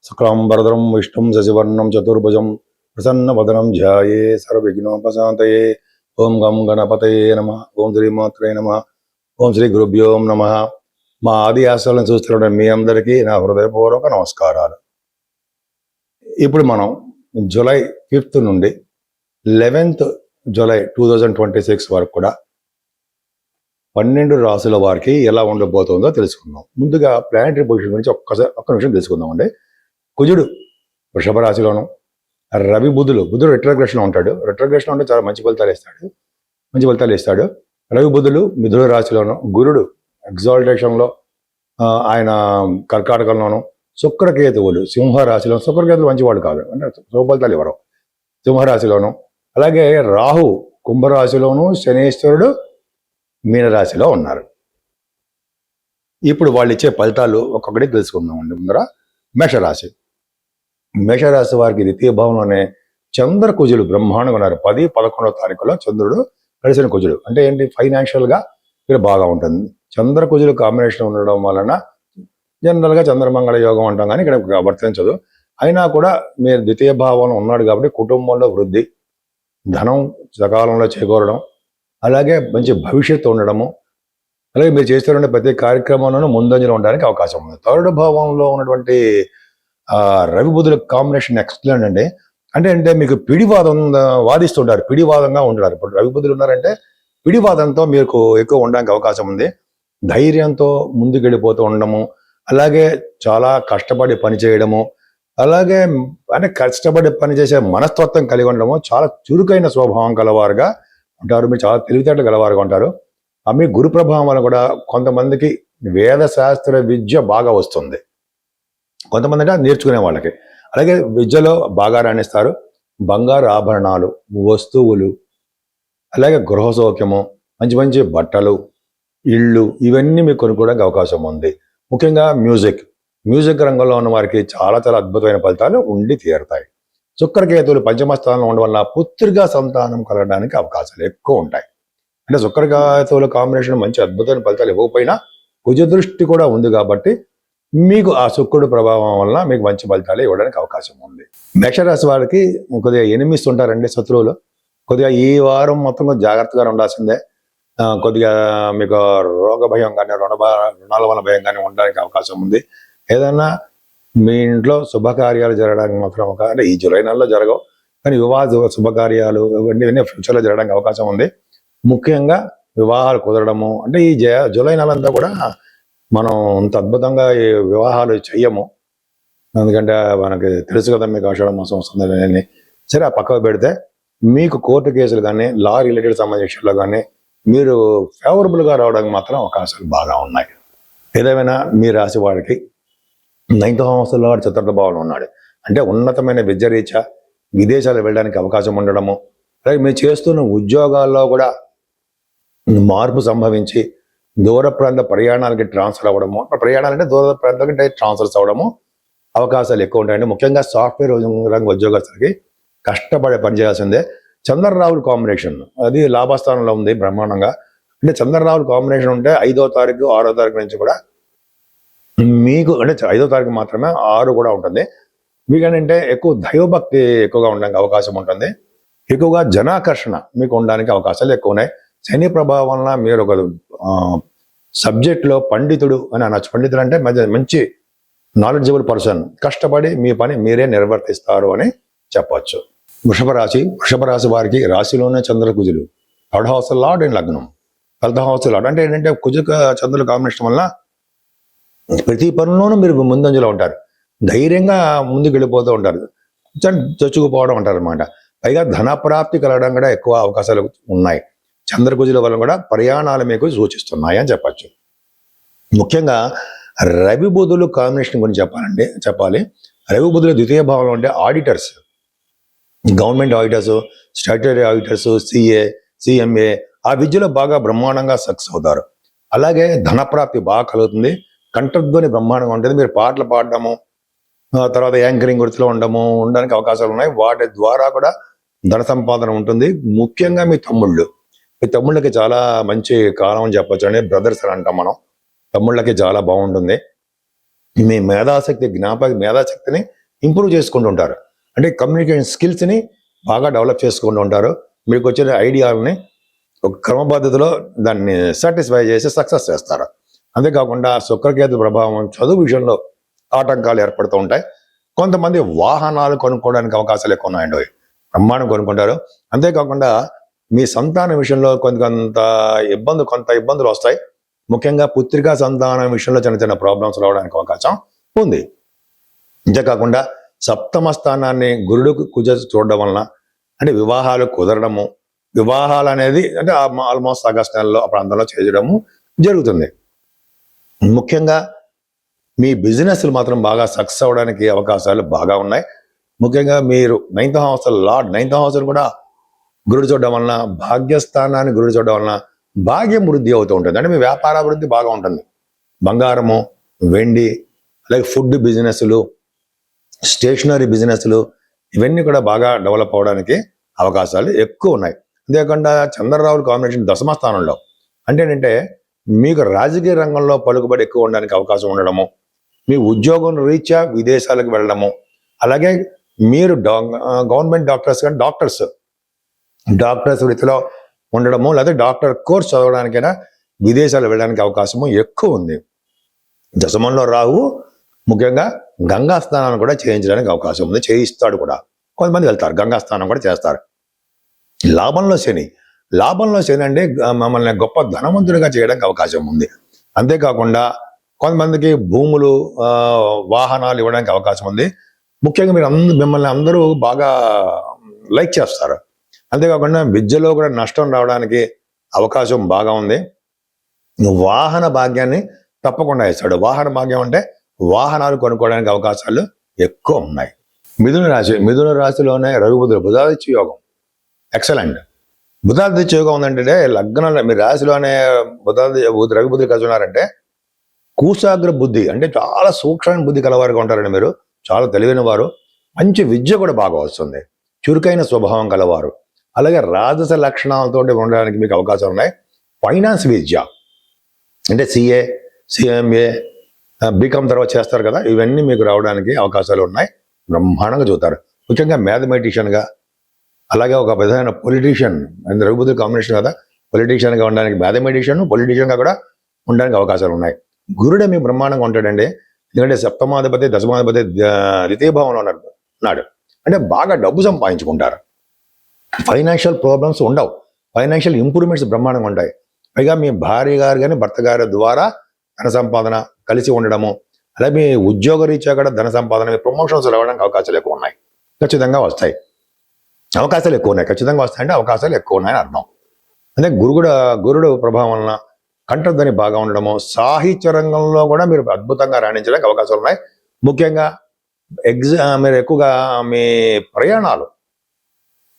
శుక్లాంబరధరం విష్ణుం శశివర్ణం చతుర్భుజం ప్రసన్నవదనం ధ్యాయే సర్వవిఘ్నోపశాంతయే. ఓం గం గణపతయే నమః. ఓం శ్రీమాత్రే నమః. ఓం శ్రీ గురుభ్యో నమః. మా ఆది ఆశలను చూస్తున్న మీ అందరికీ నా హృదయపూర్వక నమస్కారాలు. ఇప్పుడు మనం జూలై 5th నుండి 11th జూలై 2026 వరకు కూడా 12 రాసుల వారికి ఎలా ఉండబోతుందో తెలుసుకుందాం. ముందుగా ప్లానటరీ పొజిషన్ గురించి ఒక్క నిమిషం తెలుసుకుందాం అండి. కుజుడు వృషభ రాశిలోను, రవి బుధుడు రెట్రోగ్రెషన్లో ఉంటాడు. రెట్రోగ్రెషన్ అంటే చాలా మంచి ఫలితాలు ఇస్తాడు. రవి బుధుడు మిథున రాశిలోను, గురుడు ఎగ్జాల్టేషన్లో ఆయన కర్కాటకంలోను, శుక్రకేతువులు సింహరాశిలో. శుక్రకేతువులు మంచివాడు కాదు, అంటే శుభఫలితాలు ఇవ్వరు. సింహరాశిలోను, అలాగే రాహు కుంభరాశిలోను, శనీశ్వరుడు మీనరాశిలో ఉన్నారు. ఇప్పుడు వాళ్ళు ఇచ్చే ఫలితాలు ఒక్కొక్కటి తెలుసుకుందామండి. ముందర మేషరాశి వారికి ద్వితీయ భావంలోనే చంద్ర కుజులు బ్రహ్మాండంగా ఉన్నారు. 10, 11వ తారీఖులో చంద్రుడు కలిసిన కుజుడు అంటే ఏంటి, ఫైనాన్షియల్గా మీరు బాగా ఉంటుంది. చంద్ర కుజులు కాంబినేషన్ ఉండడం వలన జనరల్గా చంద్రమంగళ యోగం అంటాం, కానీ ఇక్కడ వర్తించదు. అయినా కూడా మీరు ద్వితీయ భావంలో ఉన్నాడు కాబట్టి కుటుంబంలో వృద్ధి, ధనం సకాలంలో చేకూరడం, అలాగే మంచి భవిష్యత్తు ఉండడము, అలాగే మీరు చేస్తున్న ప్రతి కార్యక్రమంలోనూ ముందంజలో ఉండడానికి అవకాశం ఉంది. 3rd భావంలో ఉన్నటువంటి రవి బుధుల కాంబినేషన్ ఎక్సలెంట్ అండి. అంటే మీకు పిడివాదం వాదిస్తుంటారు, పిడివాదంగా ఉంటారు. ఇప్పుడు రవి బుధులు ఉన్నారంటే పిడివాదంతో మీకు ఎక్కువ ఉండడానికి అవకాశం ఉంది. ధైర్యంతో ముందుకెళ్ళిపోతూ ఉండడము, అలాగే చాలా కష్టపడి పని చేయడము, అలాగే అంటే కష్టపడి పనిచేసే మనస్తత్వం కలిగి ఉండడము, చాలా చురుకైన స్వభావం గలవారుగా ఉంటారు. మీరు చాలా తెలివితేటలు గలవారుగా ఉంటారు. మీ గురు ప్రభావం వల్ల కూడా కొంతమందికి వేద శాస్త్ర విద్య బాగా వస్తుంది, కొంతమంది అంటే నేర్చుకునే వాళ్ళకి. అలాగే విద్యలో బాగా రాణిస్తారు. బంగారు ఆభరణాలు, వస్తువులు, అలాగే గృహ సౌఖ్యము, మంచి బట్టలు, ఇళ్ళు, ఇవన్నీ మీకు కొనుక్కోవడానికి అవకాశం ఉంది. ముఖ్యంగా మ్యూజిక్ రంగంలో ఉన్న వారికి చాలా అద్భుతమైన ఫలితాలు ఉండి తీరుతాయి. శుక్రకేతువులు పంచమ స్థానంలో ఉండడం వల్ల పుత్రికా సంతానం కలగడానికి అవకాశాలు ఎక్కువ ఉంటాయి. అంటే శుక్రకేతువుల కాంబినేషన్ మంచి అద్భుతమైన ఫలితాలు ఇవ్వకపోయినా కుజ దృష్టి కూడా ఉంది కాబట్టి మీకు ఆ శుక్రుడు ప్రభావం వల్ల మీకు మంచి ఫలితాలు ఇవ్వడానికి అవకాశం ఉంది. మేషరాశి వారికి కొద్దిగా ఎనిమిస్ ఉంటారండి, శత్రువులు. కొద్దిగా ఈ వారం మొత్తం జాగ్రత్తగా ఉండాల్సిందే. కొద్దిగా మీకు రోగ భయం కానీ రుణాల వల్ల భయం కానీ ఉండడానికి అవకాశం ఉంది. ఏదన్నా మీ ఇంట్లో శుభకార్యాలు జరగడానికి మాత్రం అంటే ఈ జూలై నెలలో జరగవు, కానీ వివాహ శుభకార్యాలు ఇవన్నీ ఫ్యూచర్లో జరగడానికి అవకాశం ఉంది. ముఖ్యంగా వివాహాలు కుదరడము, అంటే ఈ జూలై నెల అంతా కూడా మనం అంత అద్భుతంగా ఈ వివాహాలు చెయ్యము. ఎందుకంటే మనకి తెలుసు కదా, మీకు ఆషాఢ మాసం వస్తుంది. సరే, ఆ పక్కకు పెడితే మీకు కోర్టు కేసులు కానీ లా రిలేటెడ్ సంబంధించిన కానీ మీరు ఫేవరబుల్గా రావడానికి మాత్రం అవకాశాలు బాగా ఉన్నాయి. ఏదేమైనా మీ రాశి వాడికి 9th హౌస్లో వాడు 4th భావంలో ఉన్నాడు. అంటే ఉన్నతమైన విద్య రీత్యా విదేశాలు వెళ్ళడానికి అవకాశం ఉండడము, అలాగే మీరు చేస్తున్న ఉద్యోగాల్లో కూడా మార్పు సంభవించి దూర ప్రాంత ప్రయాణాలకి ట్రాన్స్ఫర్ అవ్వడము, ప్రయాణాలంటే దూర ప్రాంతాలకి ట్రాన్స్ఫర్స్ అవ్వడము అవకాశాలు ఎక్కువ ఉంటాయండి. ముఖ్యంగా సాఫ్ట్వేర్ రంగ ఉద్యోగస్తులకి కష్టపడి పనిచేయాల్సిందే. చంద్రరావుల కాంబినేషన్ అది లాభస్థానంలో ఉంది బ్రహ్మాండంగా. అంటే చంద్రరావుల కాంబినేషన్ ఉంటే 5వ తారీఖు 6వ తారీఖు నుంచి కూడా మీకు, అంటే 5వ తారీఖు మాత్రమే 6 కూడా ఉంటుంది. మీకంటే ఎక్కువ దైవభక్తి ఎక్కువగా ఉండడానికి అవకాశం ఉంటుంది. ఎక్కువగా జనాకర్షణ మీకు ఉండడానికి అవకాశాలు ఎక్కువ ఉన్నాయి. శని ప్రభావం వలన మీరు ఒక సబ్జెక్ట్లో పండితుడు అని అనొచ్చు. పండితుడు అంటే మంచి నాలెడ్జబుల్ పర్సన్, కష్టపడి మీ పని మీరే నిర్వర్తిస్తారు అని చెప్పవచ్చు. వృషభ రాశి వారికి రాశిలోనే చంద్ర కుజులు 3rd హౌస్ లార్డ్ అండ్ లగ్నం 12th హౌస్ లార్డ్. అంటే ఏంటంటే కుజుక చంద్రుల కాంబినేషన్ వల్ల ప్రతి పనుల్లోనూ మీరు ముందంజలో ఉంటారు, ధైర్యంగా ముందుకు వెళ్ళిపోతూ ఉంటారు, చొచ్చుకుపోవడం అంటారు అనమాట. పైగా ధనప్రాప్తి కలగడం కూడా ఎక్కువ అవకాశాలు ఉన్నాయి. చంద్రకుజుల వల్ల కూడా ప్రయాణాలు మీకు సూచిస్తున్నాయి అని చెప్పచ్చు. ముఖ్యంగా రవి బుధులు కాంబినేషన్ గురించి చెప్పాలి. రవి బుధులు ద్వితీయ భావంలో ఉంటే auditors, government auditors, statutory auditors, CMA ఆ విద్యలో బాగా బ్రహ్మాండంగా సక్సెస్ అవుతారు. అలాగే ధనప్రాప్తి బాగా కలుగుతుంది. కంఠధ్వని బ్రహ్మాండంగా ఉంటుంది. మీరు పాటలు పాడడము, తర్వాత యాంకరింగ్ వృత్తిలో ఉండడానికి అవకాశాలు ఉన్నాయి. వాటి ద్వారా కూడా ధన సంపాదన ఉంటుంది. ముఖ్యంగా మీ తమ్ముళ్ళకి చాలా మంచి కాలం అని చెప్పొచ్చు అండి. బ్రదర్స్ అని అంటాం మనం. తమ్ముళ్ళకి చాలా బాగుంటుంది. మీ మేధాశక్తిని ఇంప్రూవ్ చేసుకుంటూ ఉంటారు. అంటే కమ్యూనికేషన్ స్కిల్స్ని బాగా డెవలప్ చేసుకుంటూ ఉంటారు. మీకు వచ్చిన ఐడియాలని ఒక క్రమపద్ధతిలో దాన్ని సాటిస్ఫై చేసి సక్సెస్ చేస్తారు. అంతేకాకుండా శుక్రకేతు ప్రభావం చదువు విషయంలో ఆటంకాలు ఏర్పడుతూ ఉంటాయి. కొంతమంది వాహనాలు కొనుక్కోవడానికి అవకాశాలు ఎక్కువ ఉన్నాయండి, బ్రహ్మాండం కొనుక్కుంటారు. అంతేకాకుండా మీ సంతానం విషయంలో కొంత ఇబ్బందులు వస్తాయి. ముఖ్యంగా పుత్రికా సంతానం విషయంలో చిన్న చిన్న ప్రాబ్లమ్స్ రావడానికి అవకాశం ఉంది. అంతేకాకుండా సప్తమ స్థానాన్ని గురుడు కుజ చూడడం వలన అంటే వివాహాలు కుదరడము, వివాహాలు అనేది అంటే ఆల్మోస్ట్ ఆగస్టు నెలలో ఆ ప్రాంతంలో చేయడము జరుగుతుంది. ముఖ్యంగా మీ బిజినెస్లు మాత్రం బాగా సక్సెస్ అవ్వడానికి అవకాశాలు బాగా ఉన్నాయి. ముఖ్యంగా మీరు 9th హౌస్ కూడా గురుడు చూడడం వలన, భాగ్యస్థానాన్ని గురుడు చూడడం వలన భాగ్యం వృద్ధి అవుతూ ఉంటుంది. అంటే మీ వ్యాపార అభివృద్ధి బాగా ఉంటుంది. బంగారము, వెండి, అలాగే ఫుడ్ బిజినెస్లు, స్టేషనరీ బిజినెస్లు ఇవన్నీ కూడా బాగా డెవలప్ అవడానికి అవకాశాలు ఎక్కువ ఉన్నాయి. అంతేకాకుండా చంద్రరావుల కాంబినేషన్ దశమ స్థానంలో అంటే ఏంటంటే మీకు రాజకీయ రంగంలో పలుకుబడి ఎక్కువ ఉండడానికి అవకాశం ఉండడము, మీ ఉద్యోగం రీత్యా విదేశాలకు వెళ్ళడము, అలాగే మీరు గవర్నమెంట్ డాక్టర్స్ వృత్తిలో ఉండడము, లేదా డాక్టర్ కోర్స్ చదవడానికైనా విదేశాలు వెళ్ళడానికి అవకాశము ఎక్కువ ఉంది. దశమంలో రాహు ముఖ్యంగా గంగా స్నానాన్ని కూడా చేయించడానికి అవకాశం ఉంది, చేయిస్తాడు కూడా. కొంతమంది వెళ్తారు, గంగా స్నానం కూడా చేస్తారు. లాభంలో శని అంటే మమ్మల్ని గొప్ప ధనవంతుడిగా చేయడానికి అవకాశం ఉంది. అంతేకాకుండా కొంతమందికి భూములు, వాహనాలు ఇవ్వడానికి అవకాశం ఉంది. ముఖ్యంగా మిమ్మల్ని అందరూ బాగా లైక్ చేస్తారు. అంతేకాకుండా విద్యలో కూడా నష్టం రావడానికి అవకాశం బాగా ఉంది. వాహన భాగ్యాన్ని తప్పకుండా ఇస్తాడు. వాహన భాగ్యం అంటే వాహనాలు కొనుక్కోవడానికి అవకాశాలు ఎక్కువ ఉన్నాయి. మిథున రాశిలోనే రవిబుధుడు బుధాదిత్య యోగం ఎక్సలెంట్. బుధాదిత్య యోగం ఉందంటే లగ్నంలో మీ రాశిలోనే రవిబుధుడు కలిసి ఉన్నారంటే కూసాగ్ర బుద్ధి అంటే చాలా సూక్ష్మమైన బుద్ధి కలవారుగా ఉంటారండి. మీరు చాలా తెలివైన వారు, మంచి విద్య కూడా బాగా వస్తుంది, చురుకైన స్వభావం కలవారు, అలాగే రాజస లక్షణాలతో ఉండడానికి మీకు అవకాశాలు ఉన్నాయి. ఫైనాన్స్ విద్య అంటే CA, CMA, బీకామ్ తర్వాత చేస్తారు కదా, ఇవన్నీ మీకు రావడానికి అవకాశాలు ఉన్నాయి. బ్రహ్మాండంగా చూస్తారు. ముఖ్యంగా మ్యాథమెటిషియన్గా, అలాగే ఒక విధమైన పొలిటీషియన్ అంటే రఘుబుద్ధుల కాంబినేషన్ కదా, పొలిటీషియన్గా ఉండడానికి పొలిటీషియన్గా కూడా ఉండడానికి అవకాశాలు ఉన్నాయి. గురుడే మీ బ్రహ్మాండంగా ఉంటాడండి. ఎందుకంటే సప్తమాధిపతి, దశమాధిపతి ద్వితీయ భావంలో ఉన్నాడు. అంటే బాగా డబ్బు సంపాదించుకుంటారు. ఫైనాన్షియల్ ప్రాబ్లమ్స్ ఉండవు, ఫైనాన్షియల్ ఇంప్రూవ్మెంట్స్ బ్రహ్మాండంగా ఉంటాయి. పైగా మీ భార్య గారు కానీ భర్త గారి ద్వారా ధన సంపాదన కలిసి ఉండడము, అలాగే మీ ఉద్యోగ రీత్యా కూడా ధన సంపాదన, ప్రమోషన్స్ రావడానికి అవకాశాలు ఎక్కువ ఉన్నాయి. ఖచ్చితంగా వస్తాయి, అవకాశాలు ఎక్కువ ఉన్నాయి. ఖచ్చితంగా వస్తాయంటే అవకాశాలు ఎక్కువ ఉన్నాయని అర్థం. అంటే గురుడు ప్రభావం వలన కంఠధ్వని బాగా ఉండడము, సాహిత్య రంగంలో కూడా మీరు అద్భుతంగా రాణించడానికి అవకాశాలు ఉన్నాయి. ముఖ్యంగా మీరు ఎక్కువగా మీ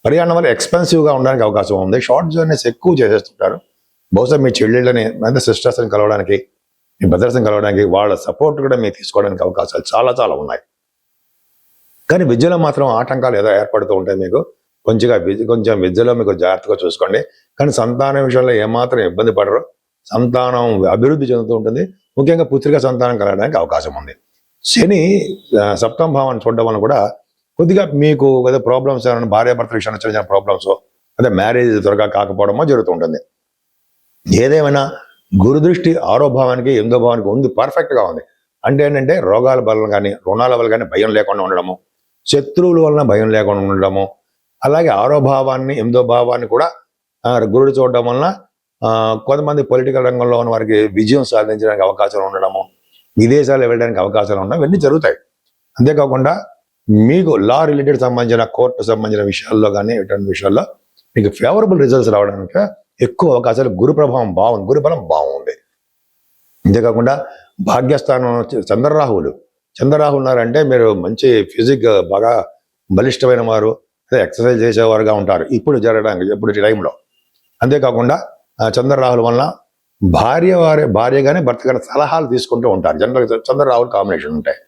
ప్రయాణం వల్ల ఎక్స్పెన్సివ్గా ఉండడానికి అవకాశం ఉంది. షార్ట్ జర్నీస్ ఎక్కువ చేసేస్తుంటారు. బహుశా మీ చెల్లెళ్ళని అంటే సిస్టర్స్ని కలవడానికి, మీ బ్రదర్స్ని కలవడానికి, వాళ్ళ సపోర్ట్ కూడా మీరు తీసుకోవడానికి అవకాశాలు చాలా చాలా ఉన్నాయి. కానీ విద్యలో మాత్రం ఆటంకాలు ఏదో ఏర్పడుతూ ఉంటాయి. మీకు కొంచెం విద్యలో మీకు జాగ్రత్తగా చూసుకోండి. కానీ సంతానం విషయంలో ఏమాత్రం ఇబ్బంది పడరు. సంతానం అభివృద్ధి చెందుతూ ఉంటుంది. ముఖ్యంగా పుత్రిక సంతానం కలగడానికి అవకాశం ఉంది. శని సప్తమ భావాన్ని చూడడం వల్ల కూడా కొద్దిగా మీకు ఏదో ప్రాబ్లమ్స్, ఏమైనా భార్యాభర్త విషయంలో చిన్న చిన్న ప్రాబ్లమ్స్, అదే మ్యారేజ్ త్వరగా కాకపోవడమో జరుగుతూ ఉంటుంది. ఏదేమైనా గురుదృష్టి 6వ భావానికి 8వ భావానికి ఉంది, పర్ఫెక్ట్గా ఉంది. అంటే ఏంటంటే రోగాల వల్ల కానీ, రుణాల వల్ల కానీ భయం లేకుండా ఉండడము, శత్రువుల వలన భయం లేకుండా ఉండడము, అలాగే 6వ భావాన్ని 8వ భావాన్ని కూడా గురుడు చూడడం వలన కొంతమంది పొలిటికల్ రంగంలో ఉన్న వారికి విజయం సాధించడానికి అవకాశాలు ఉండడము, విదేశాలు వెళ్ళడానికి అవకాశాలు ఉండడం, ఇవన్నీ జరుగుతాయి. అంతేకాకుండా మీకు లా రిలేటెడ్ సంబంధించిన, కోర్టు సంబంధించిన విషయాల్లో కానీ ఇటువంటి విషయాల్లో మీకు ఫేవరబుల్ రిజల్ట్స్ రావడానికి ఎక్కువ అవకాశాలు. గురు ప్రభావం బాగుంది, గురుబలం బాగుంది. అంతేకాకుండా భాగ్యస్థానం చంద్రరాహులు ఉన్నారంటే మీరు మంచి ఫిజిక్ బాగా బలిష్టమైన వారు, అదే ఎక్సర్సైజ్ చేసేవారుగా ఉంటారు ఇప్పుడు టైంలో. అంతేకాకుండా చంద్రరాహుల వలన భార్య కానీ భర్త కానీ సలహాలు తీసుకుంటూ ఉంటారు. జనరల్గా చంద్రరాహులు కాంబినేషన్ ఉంటాయి.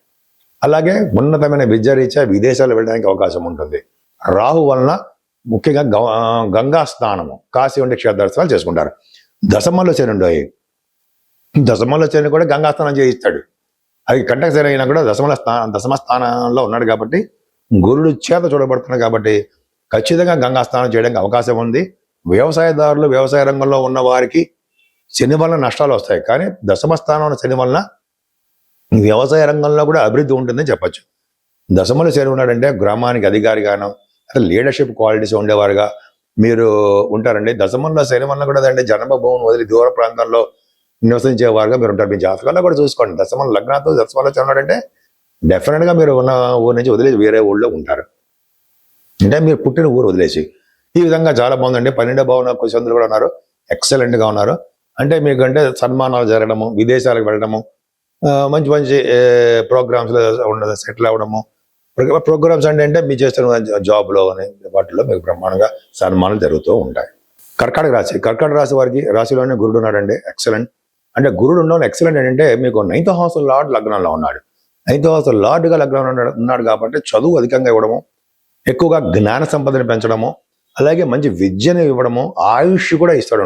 అలాగే ఉన్నతమైన విద్య రీత్యా విదేశాలు వెళ్ళడానికి అవకాశం ఉంటుంది. రాహు వలన ముఖ్యంగా గంగా స్నానము, కాశీ వంటి క్షేత్రదర్శనాలు చేసుకుంటారు. దశమంలో శని కూడా గంగా స్నానం చేయిస్తాడు. అది కంటక శని అయినా కూడా దశమ స్థానంలో ఉన్నాడు కాబట్టి గురుడు చేత చూడబడుతున్నాడు కాబట్టి ఖచ్చితంగా గంగా స్నానం చేయడానికి అవకాశం ఉంది. వ్యవసాయదారులు, వ్యవసాయ రంగంలో ఉన్న వారికి శని వలన నష్టాలు వస్తాయి, కానీ దశమ స్థానంలో శని వలన వ్యవసాయ రంగంలో కూడా అభివృద్ధి ఉంటుందని చెప్పచ్చు. దశమలో శని ఉన్నాడంటే గ్రామానికి అధికారిగాను, అసలు లీడర్షిప్ క్వాలిటీస్ ఉండేవారుగా మీరు ఉంటారండి. దశమంలో శని వలన కూడా అంటే జన్మభూమిని వదిలి దూర ప్రాంతాల్లో నివసించేవారుగా మీరు ఉంటారు. మీ జాతకాల్లో కూడా చూసుకోండి, దశమంలో లగ్నాతో దశమంలో శని ఉన్నాడంటే డెఫినెట్గా మీరు ఉన్న ఊరి నుంచి వదిలేసి వేరే ఊళ్ళో ఉంటారు, అంటే మీరు పుట్టిన ఊరు వదిలేసి. ఈ విధంగా చాలా బాగుందండి. 12వ భావన కుశంద్రులు కూడా ఉన్నారు, ఎక్సలెంట్గా ఉన్నారు. అంటే మీకంటే సన్మానాలు జరగడము, విదేశాలకు వెళ్ళడము, మంచి మంచి ప్రోగ్రామ్స్లో ఉండదు సెటిల్ అవ్వడము. ప్రోగ్రామ్స్ అంటే మీ చేస్తున్న జాబ్లో అనే వాటిలో మీకు బ్రహ్మాండంగా సన్మానాలు జరుగుతూ ఉంటాయి. కర్కాటక రాశి వారికి రాశిలోనే గురుడు ఉన్నాడండి, ఎక్సలెంట్. అంటే గురుడు ఉండడం ఎక్సలెంట్ ఏంటంటే మీకు 9th హౌస్ లార్డ్ లగ్నంలో ఉన్నాడు. 9th హౌస్ లార్డ్గా లగ్నంలో ఉన్నాడు కాబట్టి చదువు అధికంగా ఇవ్వడము, ఎక్కువగా జ్ఞాన సంపదని పెంచడము, అలాగే మంచి విద్యను ఇవ్వడము, ఆయుష్ కూడా ఇస్తాడు.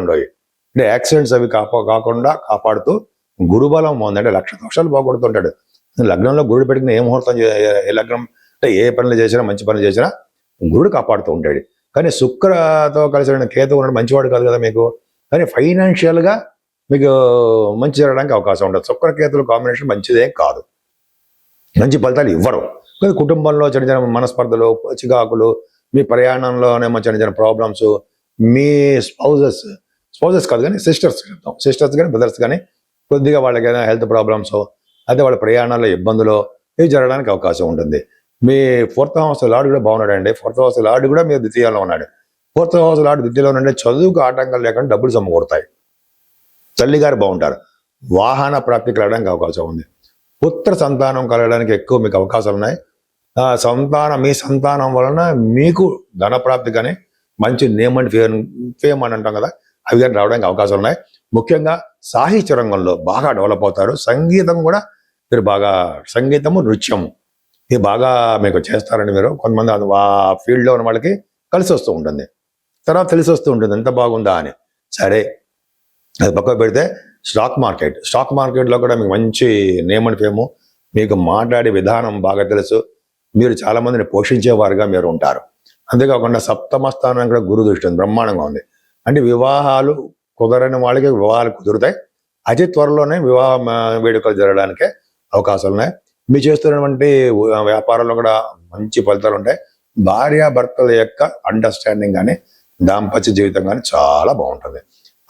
అంటే యాక్సిడెంట్స్ అవి కాకుండా కాపాడుతూ గురుబలం ఉందంటే 1,00,000 దోషాలు బాగుపడుతుంటాడు. లగ్నంలో గురుడు పెట్టుకుని ఏ ముహూర్తం, ఏ లగ్నం అంటే ఏ పనులు చేసినా, మంచి పనులు చేసినా గురుడు కాపాడుతూ ఉంటాడు. కానీ శుక్రతో కలిసి కేతు ఉన్నాడు, మంచివాడు కాదు కదా మీకు, కానీ ఫైనాన్షియల్గా మీకు మంచి జరగడానికి అవకాశం ఉంటుంది. శుక్రకేతుల కాంబినేషన్ మంచిదే కాదు, మంచి ఫలితాలు ఇవ్వరు. కానీ కుటుంబంలో చిన్న చిన్న మనస్పర్ధలు, చికాకులు, మీ ప్రయాణంలోనేమో చిన్న చిన్న ప్రాబ్లమ్స్, మీ స్పౌజెస్ కాదు కానీ సిస్టర్స్ కానీ బ్రదర్స్ కానీ కొద్దిగా వాళ్ళకైనా హెల్త్ ప్రాబ్లమ్స్, అయితే వాళ్ళ ప్రయాణాల్లో ఇబ్బందులు ఇవి జరగడానికి అవకాశం ఉంటుంది. మీ 4th హౌస్ లార్డ్ కూడా బాగున్నాడు అండి. 4th హౌస్ లార్డ్ కూడా మీరు ద్వితీయంలో ఉన్నాడు. 4th హౌస్ లార్డ్ ద్వితీయంలో ఉండే చదువుకు ఆటంకాలు లేకుండా డబ్బులు సమకూడతాయి. తల్లిగారు బాగుంటారు. వాహన ప్రాప్తి కలగడానికి అవకాశం ఉంది. పుత్ర సంతానం కలగడానికి ఎక్కువ మీకు అవకాశాలు ఉన్నాయి. మీ సంతానం వలన మీకు ధన ప్రాప్తి కానీ మంచి నేమ్ అండ్ ఫేమ్ అని అంటాం కదా, అవి కానీ రావడానికి అవకాశాలు ఉన్నాయి. ముఖ్యంగా సాహిత్య రంగంలో బాగా డెవలప్ అవుతారు. సంగీతం కూడా మీరు బాగా, సంగీతము, నృత్యము ఇది బాగా మీకు చేస్తారండి. మీరు కొంతమంది ఆ ఫీల్డ్లో ఉన్న వాళ్ళకి కలిసి వస్తూ ఉంటుంది, తర్వాత తెలిసి వస్తూ ఉంటుంది ఎంత బాగుందా అని. సరే, అది పక్కకు పెడితే స్టాక్ మార్కెట్లో కూడా మీకు మంచి నేమ్ అండ్ ఫేము, మీకు మాట్లాడే విధానం బాగా తెలుసు, మీరు చాలా మందిని పోషించేవారుగా మీరు ఉంటారు. అంతేకాకుండా 7వ స్థానం కూడా గురు దృష్టి ఉంది, బ్రహ్మాండంగా ఉంది. అంటే వివాహాలు కుదరని వాళ్ళకి వివాహాలు కుదురుతాయి. అతి త్వరలోనే వివాహ వేడుకలు జరగడానికే అవకాశాలు ఉన్నాయి. మీరు చేస్తున్నటువంటి వ్యాపారంలో కూడా మంచి ఫలితాలు ఉంటాయి. భార్యాభర్తల యొక్క అండర్స్టాండింగ్ కానీ దాంపత్య జీవితం కానీ చాలా బాగుంటుంది.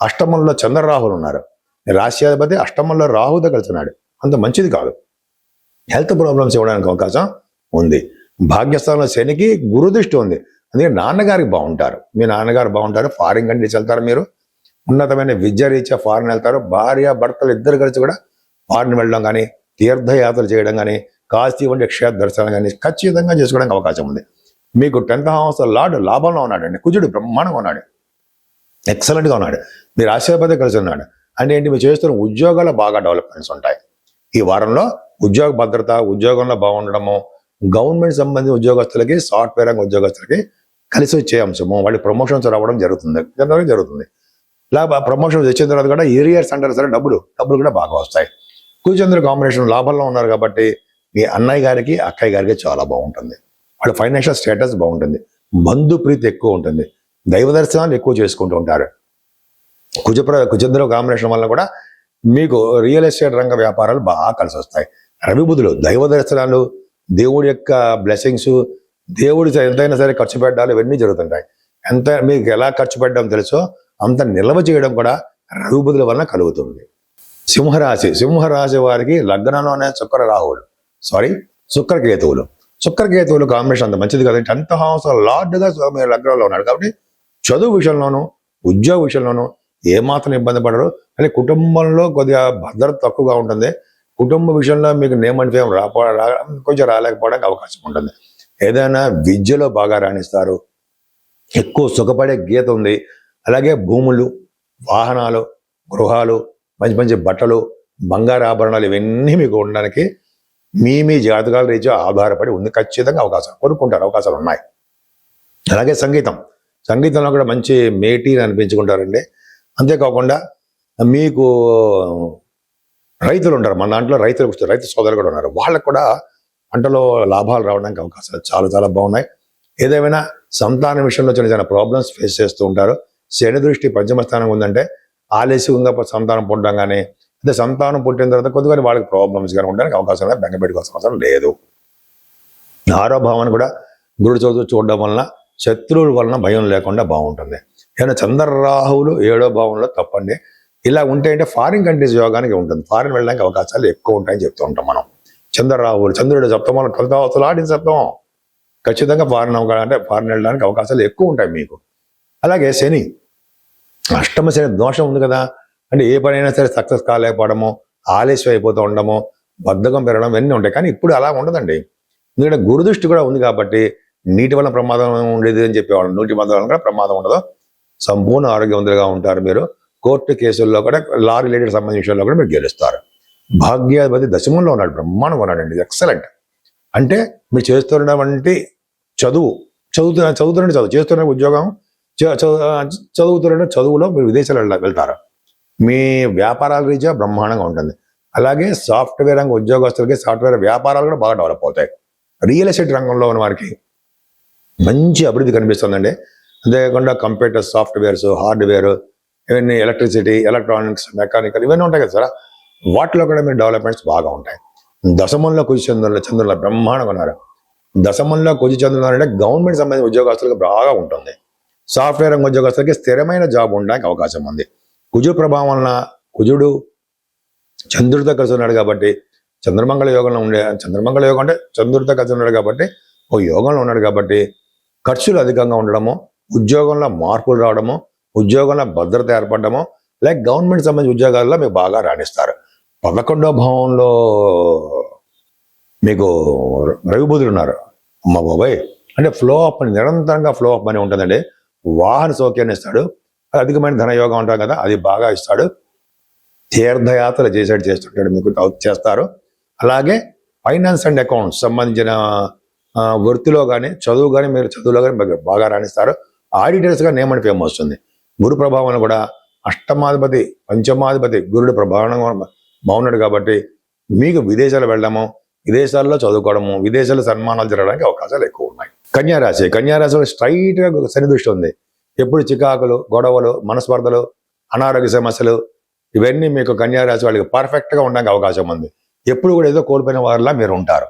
అష్టమంలో చంద్రరాహులు ఉన్నారు. రాశ్యాధిపతి అష్టమంలో రాహుతో కలిసినాడు, అంత మంచిది కాదు. హెల్త్ ప్రాబ్లమ్స్ ఇవ్వడానికి అవకాశం ఉంది. భాగ్యస్థానంలో శనికి గురు దృష్టి ఉంది, అందుకే నాన్నగారికి బాగుంటారు. మీ నాన్నగారు బాగుంటారు. ఫారిన్ కంట్రీస్ వెళ్తారు, మీరు ఉన్నతమైన విద్య రీత్యా ఫారిన్ వెళ్తారు. భార్య భర్తలు ఇద్దరు కలిసి కూడా ఫారిన్ వెళ్ళడం కానీ, తీర్థయాత్రలు చేయడం కానీ, కాశీ వంటి క్షేత్ర దర్శనం కానీ ఖచ్చితంగా చేసుకోవడానికి అవకాశం ఉంది. మీకు 10th హౌస్ లార్డ్ లాభంలో ఉన్నాడండి. కుజుడు బ్రహ్మాండంగా ఉన్నాడు, ఎక్సలెంట్గా ఉన్నాడు. మీరు ఆశీర్వాదం కలిసి ఉన్నాడు. అంటే ఏంటి, మీరు చేస్తున్న ఉద్యోగాల్లో బాగా డెవలప్మెంట్స్ ఉంటాయి. ఈ వారంలో ఉద్యోగ భద్రత, ఉద్యోగంలో బాగుండడము, గవర్నమెంట్ సంబంధించిన ఉద్యోగస్తులకి, సాఫ్ట్వేర్ రంగ ఉద్యోగస్తులకి కలిసి వచ్చే అంశము, వాళ్ళకి ప్రమోషన్స్ రావడం జరుగుతుంది. ఇలా ప్రమోషన్స్ వచ్చిన తర్వాత కూడా ఏరియర్స్ అంటారు సరే, డబ్బులు కూడా బాగా వస్తాయి. కుజచంద్ర కాంబినేషన్ లాభంలో ఉన్నారు కాబట్టి మీ అన్నయ్య గారికి, అక్కయ్య గారికి చాలా బాగుంటుంది. వాళ్ళ ఫైనాన్షియల్ స్టేటస్ బాగుంటుంది. బంధు ప్రీతి ఎక్కువ ఉంటుంది. దైవ దర్శనాలు ఎక్కువ చేసుకుంటూ ఉంటారు. కుజచంద్ర కాంబినేషన్ వల్ల కూడా మీకు రియల్ ఎస్టేట్ రంగ వ్యాపారాలు బాగా కలిసి వస్తాయి. రవి బుధులు దైవ దర్శనాలు, దేవుడి యొక్క బ్లెస్సింగ్స్, దేవుడి ఎంతైనా సరే ఖర్చు పెట్టాలి, ఇవన్నీ జరుగుతుంటాయి. ఎంత మీకు ఎలా ఖర్చు పెట్టడం తెలుసో అంత నిల్వ చేయడం కూడా రవి బుధుల వలన కలుగుతుంది. సింహరాశి వారికి లగ్నంలోనే శుక్రకేతువులు కాంబినేషన్ అంత మంచిది కదండి. 10th హౌస్ లార్డ్గా మీరు లగ్నంలో ఉన్నాడు కాబట్టి చదువు విషయంలోనూ, ఉద్యోగ విషయంలోనూ ఏమాత్రం ఇబ్బంది పడరు. కానీ కుటుంబంలో కొద్దిగా భద్రత తక్కువగా ఉంటుంది. కుటుంబ విషయంలో మీకు నేమ్ అండ్ ఫేమ్ కొంచెం రాలేకపోవడానికి అవకాశం ఉంటుంది. ఏదైనా విద్యలో బాగా రాణిస్తారు, ఎక్కువ సుఖపడే గీత ఉంది. అలాగే భూములు, వాహనాలు, గృహాలు, మంచి మంచి బట్టలు, బంగారు ఆభరణాలు ఇవన్నీ మీకు ఉండడానికి మీ జాతకాల రీత్యా ఆధారపడి ఉంది. ఖచ్చితంగా కొనుక్కుంటారు, అవకాశాలు ఉన్నాయి. అలాగే సంగీతంలో కూడా మంచి మేటీని అనిపించుకుంటారండి. అంతేకాకుండా మీకు రైతులు ఉంటారు మన దాంట్లో, రైతు సోదరులు కూడా ఉన్నారు. వాళ్ళకు కూడా పంటలో లాభాలు రావడానికి అవకాశాలు చాలా చాలా బాగున్నాయి. ఏదేమైనా సంతానం విషయంలో చిన్న చిన్న ప్రాబ్లమ్స్ ఫేస్ చేస్తూ ఉంటారు. శని దృష్టి పంచమ స్థానం ఉందంటే ఆలస్యంగా సంతానం పుట్టడం కానీ, అంటే సంతానం పుట్టిన తర్వాత కొద్దిగా వాళ్ళకి ప్రాబ్లమ్స్ కానీ ఉండడానికి అవకాశం లేదు. బెంగ పెట్టుకోవాల్సిన అవసరం లేదు. 6వ భావాన్ని కూడా గురుడు చూడడం వలన శత్రువుల వలన భయం లేకుండా బాగుంటుంది. ఏమైనా చంద్రరాహువులు 7వ భావంలో తప్పండి. ఇలా ఉంటే అంటే ఫారిన్ కంట్రీస్ యోగానికి ఉంటుంది. ఫారిన్ వెళ్ళడానికి అవకాశాలు ఎక్కువ ఉంటాయని చెప్తూ ఉంటాం మనం. చంద్రరాహువులు, చంద్రుడు సప్తమంలో 12వ హౌస్లో ఆడిన సప్తం, ఖచ్చితంగా ఫారిన్ వెళ్ళడానికి అవకాశాలు ఎక్కువ ఉంటాయి మీకు. అలాగే శని, అష్టమ శని దోషం ఉంది కదా, అంటే ఏ పనైనా సరే సక్సెస్ కాలేకపోవడము, ఆలస్యం అయిపోతూ ఉండడము, బద్ధకం పెరగడం ఇవన్నీ ఉంటాయి. కానీ ఇప్పుడు అలా ఉండదండి. ఎందుకంటే గురుదృష్టి కూడా ఉంది కాబట్టి నీటి వల్ల ప్రమాదం ఉండేది అని చెప్పేవాళ్ళు. నీటి వల్ల కూడా ప్రమాదం ఉండదు. సంపూర్ణ ఆరోగ్యవంతులుగా ఉంటారు మీరు. కోర్టు కేసుల్లో కూడా, లా రిలేటెడ్ సంబంధించిన విషయంలో కూడా మీరు గెలుస్తారు. భాగ్యాధిపతి దశమంలో ఉన్నాడు, బ్రహ్మాండంగా ఉన్నాడండి, ఎక్సలెంట్. అంటే మీరు చేస్తున్నటువంటి చేస్తున్న ఉద్యోగం, చదువుతున్న చదువులో మీరు విదేశాలు వెళ్తారు. మీ వ్యాపారాల రీత్యా బ్రహ్మాండంగా ఉంటుంది. అలాగే సాఫ్ట్వేర్ రంగ ఉద్యోగస్తులకి సాఫ్ట్వేర్ వ్యాపారాలు కూడా బాగా డెవలప్ అవుతాయి. రియల్ ఎస్టేట్ రంగంలో ఉన్న వారికి మంచి అభివృద్ధి కనిపిస్తుందండి. అంతేకాకుండా కంప్యూటర్ సాఫ్ట్వేర్స్, హార్డ్వేర్, ఇవన్నీ ఎలక్ట్రిసిటీ, ఎలక్ట్రానిక్స్, మెకానికల్ ఇవన్నీ ఉంటాయి కదా సార్, వాటిలో కూడా మీరు డెవలప్మెంట్స్ బాగా ఉంటాయి. దశమంలో కుజి చంద్రుల బ్రహ్మాండంగా ఉన్నారు. దశమంలో కుజి చంద్రులు అంటే గవర్నమెంట్ సంబంధించిన ఉద్యోగస్తులకు బాగా ఉంటుంది. సాఫ్ట్వేర్ రంగ ఉద్యోగస్తులకి స్థిరమైన జాబ్ ఉండడానికి అవకాశం ఉంది. కుజు ప్రభావం వలన, కుజుడు చంద్రుడితో కలిసి ఉన్నాడు కాబట్టి చంద్రమంగళ యోగంలో చంద్రమంగళ యోగం అంటే చంద్రుడితో కలిసి ఉన్నాడు కాబట్టి ఓ యోగంలో ఉన్నాడు కాబట్టి ఖర్చులు అధికంగా ఉండడము, ఉద్యోగంలో మార్పులు రావడము, ఉద్యోగంలో భద్రత ఏర్పడము, లైక్ గవర్నమెంట్ సంబంధించిన ఉద్యోగాల్లో మీకు బాగా రాణిస్తారు. 11వ భావంలో మీకు రవిబుధులు ఉన్నారు. అమ్మ బాబాయ్, అంటే ఫ్లో అప్ అని, నిరంతరంగా ఫ్లో అప్ అని ఉంటుందండి. వాహన సౌఖ్యాన్ని ఇస్తాడు. అధికమైన ధనయోగం ఉంటాం కదా, అది బాగా ఇస్తాడు. తీర్థయాత్ర చేస్తుంటాడు, మీకు చేస్తారు. అలాగే ఫైనాన్స్ అండ్ అకౌంట్స్ సంబంధించిన వృత్తిలో కానీ, చదువు కానీ, మీరు చదువులో కానీ బాగా రాణిస్తారు. ఆడిటర్స్గా నేమ్ అండ్ ఫేమ్ వస్తుంది. గురు ప్రభావం కూడా అష్టమాధిపతి, పంచమాధిపతి గురుడు ప్రభావం బాగున్నాడు కాబట్టి మీకు విదేశాలు వెళ్ళడము, విదేశాల్లో చదువుకోవడము, విదేశాల్లో సన్మానాలు జరగడానికి అవకాశాలు ఎక్కువ ఉన్నాయి. కన్యారాశిలో స్ట్రైట్గా శని దృష్టి ఉంది. ఎప్పుడు చికాకులు, గొడవలు, మనస్పర్ధలు, అనారోగ్య సమస్యలు ఇవన్నీ మీకు కన్యారాశి వాళ్ళకి పర్ఫెక్ట్గా ఉండడానికి అవకాశం ఉంది. ఎప్పుడు కూడా ఏదో కోల్పోయిన వారిలా మీరు ఉంటారు.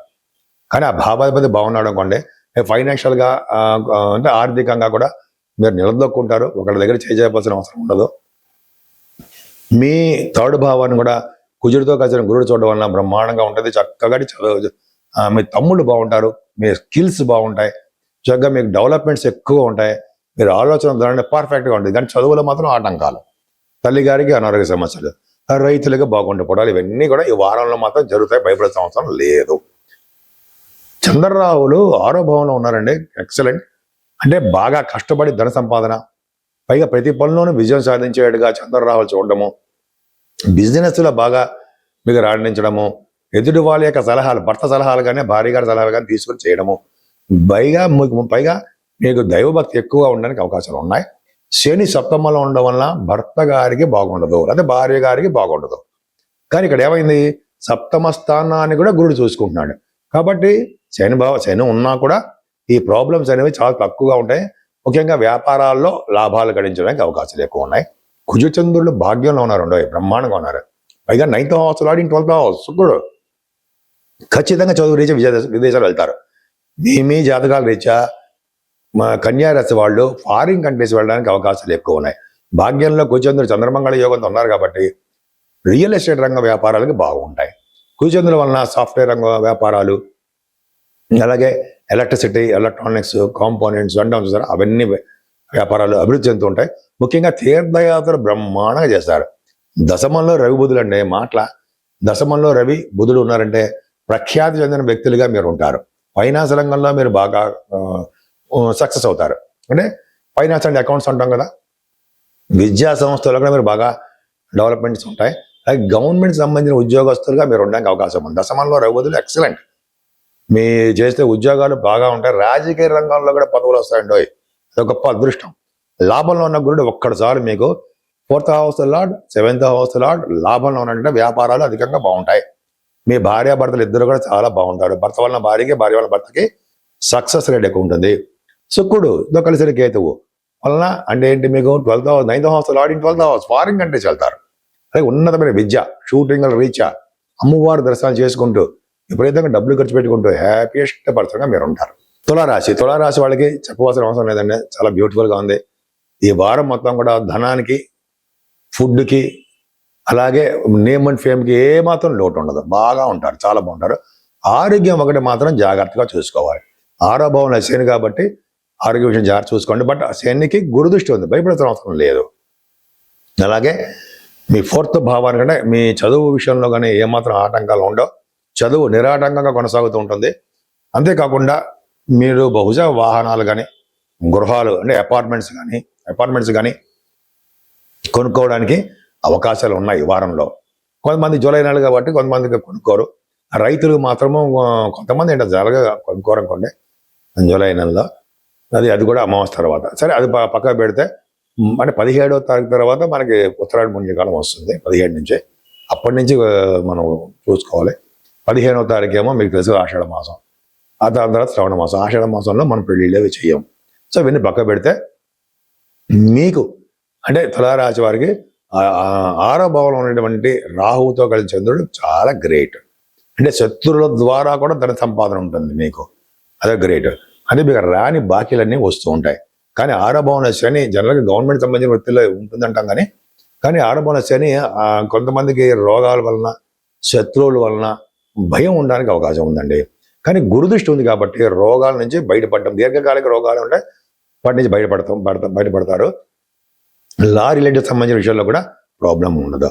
కానీ ఆ భావాధిపతి బాగున్నాడు అనుకోండి, ఫైనాన్షియల్గా అంటే ఆర్థికంగా కూడా మీరు నిలదొక్కుంటారు. ఒకరి దగ్గర చేయవలసిన అవసరం ఉండదు. మీ 3rd భావాన్ని కూడా కుజుడితో కలిసిన గురుడు చూడడం వలన బ్రహ్మాండంగా ఉంటుంది. చక్కగా మీ తమ్ముళ్ళు బాగుంటారు, మీ స్కిల్స్ బాగుంటాయి, చక్కగా మీకు డెవలప్మెంట్స్ ఎక్కువ ఉంటాయి. మీరు ఆలోచన ధోరణి పర్ఫెక్ట్గా ఉంటుంది. కానీ చదువులో మాత్రం ఆటంకాలు, తల్లి గారికి అనారోగ్య సమస్యలు, రైతులుగా బాగుండిపోవడాలు ఇవన్నీ కూడా ఈ వారంలో మాత్రం జరుగుతాయి. భయపడాల్సిన అవసరం లేదు. చంద్రరాహువులు 6వ భావంలో ఉన్నారండి, ఎక్సలెంట్. అంటే బాగా కష్టపడి ధన సంపాదన, పైగా ప్రతి పనిలోనూ విజయం సాధించేట్టుగా చంద్రరాహులు చూడడము, బిజినెస్లో బాగా మీకు రాణించడము, ఎదుటి వాళ్ళ యొక్క సలహాలు, భర్త సలహాలు కానీ భార్య గారి సలహాలు కానీ తీసుకొని చేయడము, పైగా మీకు దైవభక్తి ఎక్కువగా ఉండడానికి అవకాశాలు ఉన్నాయి. శని సప్తమంలో ఉండడం వల్ల భర్త గారికి బాగుండదు, లేదా భార్య గారికి బాగుండదు. కానీ ఇక్కడ ఏమైంది, సప్తమ స్థానాన్ని కూడా గురుడు చూసుకుంటున్నాడు కాబట్టి శని ఉన్నా కూడా ఈ ప్రాబ్లమ్స్ అనేవి చాలా తక్కువగా ఉంటాయి. ముఖ్యంగా వ్యాపారాల్లో లాభాలు గడించడానికి అవకాశాలు ఎక్కువ ఉన్నాయి. కుజచంద్రులు భాగ్యంలో ఉన్నారు, బ్రహ్మాండంగా ఉన్నారు. పైగా 9th హౌస్ ఆడి 12th హౌస్ శుక్రుడు. ఖచ్చితంగా చదువు రీత్యా విదేశాలు వెళ్తారు. మీ జాతకాల రీత్యా కన్యారాశి వాళ్ళు ఫారిన్ కంట్రీస్ వెళ్ళడానికి అవకాశాలు ఎక్కువ ఉన్నాయి. భాగ్యంలో కుజచంద్రుడు చంద్రమంగళ యోగంతో ఉన్నారు కాబట్టి రియల్ ఎస్టేట్ రంగ వ్యాపారాలకు బాగుంటాయి. కుజచంద్రుల వలన సాఫ్ట్వేర్ రంగ వ్యాపారాలు, అలాగే ఎలక్ట్రిసిటీ, ఎలక్ట్రానిక్స్, కాంపోనెంట్స్ అంటాం చూసారా, అవన్నీ వ్యాపారాలు అభివృద్ధి చెందుతూ ఉంటాయి. ముఖ్యంగా తీర్థయాత్ర బ్రహ్మాండంగా చేస్తారు. దశమంలో రవి బుధులు అండి, దశమంలో రవి బుధుడు ఉన్నారంటే ప్రఖ్యాతి చెందిన వ్యక్తులుగా మీరు ఉంటారు. ఫైనాన్స్ రంగంలో మీరు బాగా సక్సెస్ అవుతారు. అంటే ఫైనాన్స్ అండ్ అకౌంట్స్ అంటాం కదా, విద్యా సంస్థల్లో కూడా మీరు బాగా డెవలప్మెంట్స్ ఉంటాయి. అలాగే గవర్నమెంట్ సంబంధించిన ఉద్యోగస్తులుగా మీరు ఉండడానికి అవకాశం ఉంది. దశమంలో రవి బుధులు ఎక్సలెంట్. మీ చేస్తే ఉద్యోగాలు బాగా ఉంటాయి. రాజకీయ రంగంలో కూడా పదవులు వస్తాయండి, అది గొప్ప అదృష్టం. లాభంలో ఉన్న గురుడు ఒక్కడిసారి మీకు 4th house lord 7th house lord లాభంలో ఉన్నట్టు వ్యాపారాలు అధికంగా బాగుంటాయి. మీ భార్యాభర్తలు ఇద్దరు కూడా చాలా బాగుంటారు. భర్త వలన భార్యకి, భార్య వలన భర్తకి సక్సెస్ రేట్ ఎక్కువ ఉంటుంది. శుక్రుడు కలిసి కేతువు వలన అంటే ఏంటి, మీకు 9th house lord in 12th house foreign countries వెళ్తారు. అలాగే ఉన్నతమైన విద్య, షూటింగ్ రీచ్, అమ్మవారి దర్శనాలు చేసుకుంటూ విపరీతంగా డబ్బులు ఖర్చు పెట్టుకుంటూ హ్యాపీయెస్ట్ పర్సన్గా మీరు ఉంటారు. తులారాశి వాళ్ళకి చెప్పవలసిన అవసరం లేదండి, చాలా బ్యూటిఫుల్గా ఉంది. ఈ వారం మొత్తం కూడా ధనానికి, ఫుడ్కి, అలాగే నేమ్ అండ్ ఫేమ్కి ఏమాత్రం లోటు ఉండదు. బాగా ఉంటారు, చాలా బాగుంటారు. ఆరోగ్యం ఒకటి మాత్రం జాగ్రత్తగా చూసుకోవాలి. 6వ భావంలో శని కాబట్టి ఆరోగ్య విషయం జాగ్రత్త చూసుకోండి. బట్ శనికి గురుదృష్టి ఉంది, భయపడాల్సిన అవసరం లేదు. అలాగే మీ 4th భావానికంటే మీ చదువు విషయంలో కానీ ఏమాత్రం ఆటంకాలు ఉండవు. చదువు నిరాటంకంగా కొనసాగుతూ ఉంటుంది. అంతేకాకుండా మీరు బహుశా వాహనాలు కానీ, గృహాలు అంటే అపార్ట్మెంట్స్ కానీ కొనుక్కోవడానికి అవకాశాలు ఉన్నాయి ఈ వారంలో. కొంతమంది జూలై నెల కాబట్టి కొంతమందికి కొనుక్కోరు. రైతులు మాత్రము కొంతమంది ఏంటో జరగగా కొనుక్కోరనుకోండి జూలై నెలలో. అది కూడా అమావాస్య తర్వాత. సరే, అది పక్కన పెడితే అంటే 17వ తారీఖు తర్వాత మనకి ఉత్తరాయణ పుణ్యకాలం వస్తుంది. 17 నుంచి, అప్పటి నుంచి మనం చూసుకోవాలి. 15వ తారీఖు ఏమో మీకు తెలుసు ఆషాఢ మాసం, ఆ తర్వాత శ్రవణ మాసం. ఆషాఢ మాసంలో మనం పెళ్ళిళ్ళు అవి చెయ్యం. సో ఇవన్నీ పక్క పెడితే మీకు అంటే తులారాశి వారికి 6వ భావంలో ఉన్నటువంటి రాహువుతో కలిసి చంద్రుడు చాలా గ్రేట్. అంటే శత్రువుల ద్వారా కూడా ధన సంపాదన ఉంటుంది మీకు, అదే గ్రేట్. అంటే మీకు రాని బాకీలన్నీ వస్తూ ఉంటాయి. కానీ 6వ భావంలో శని జనరల్గా గవర్నమెంట్ సంబంధించిన వృత్తిలో ఉంటుందంటాం. కానీ 6వ భావంలో శని కొంతమందికి రోగాల వలన, శత్రువుల వలన భయం ఉండడానికి అవకాశం ఉందండి. కానీ గురుదృష్టి ఉంది కాబట్టి రోగాల నుంచి బయటపడటం, దీర్ఘకాలిక రోగాలు ఉంటాయి, వాటి నుంచి బయటపడతారు. లా రిలేటెడ్ సంబంధించిన విషయాల్లో కూడా ప్రాబ్లం ఉండదు.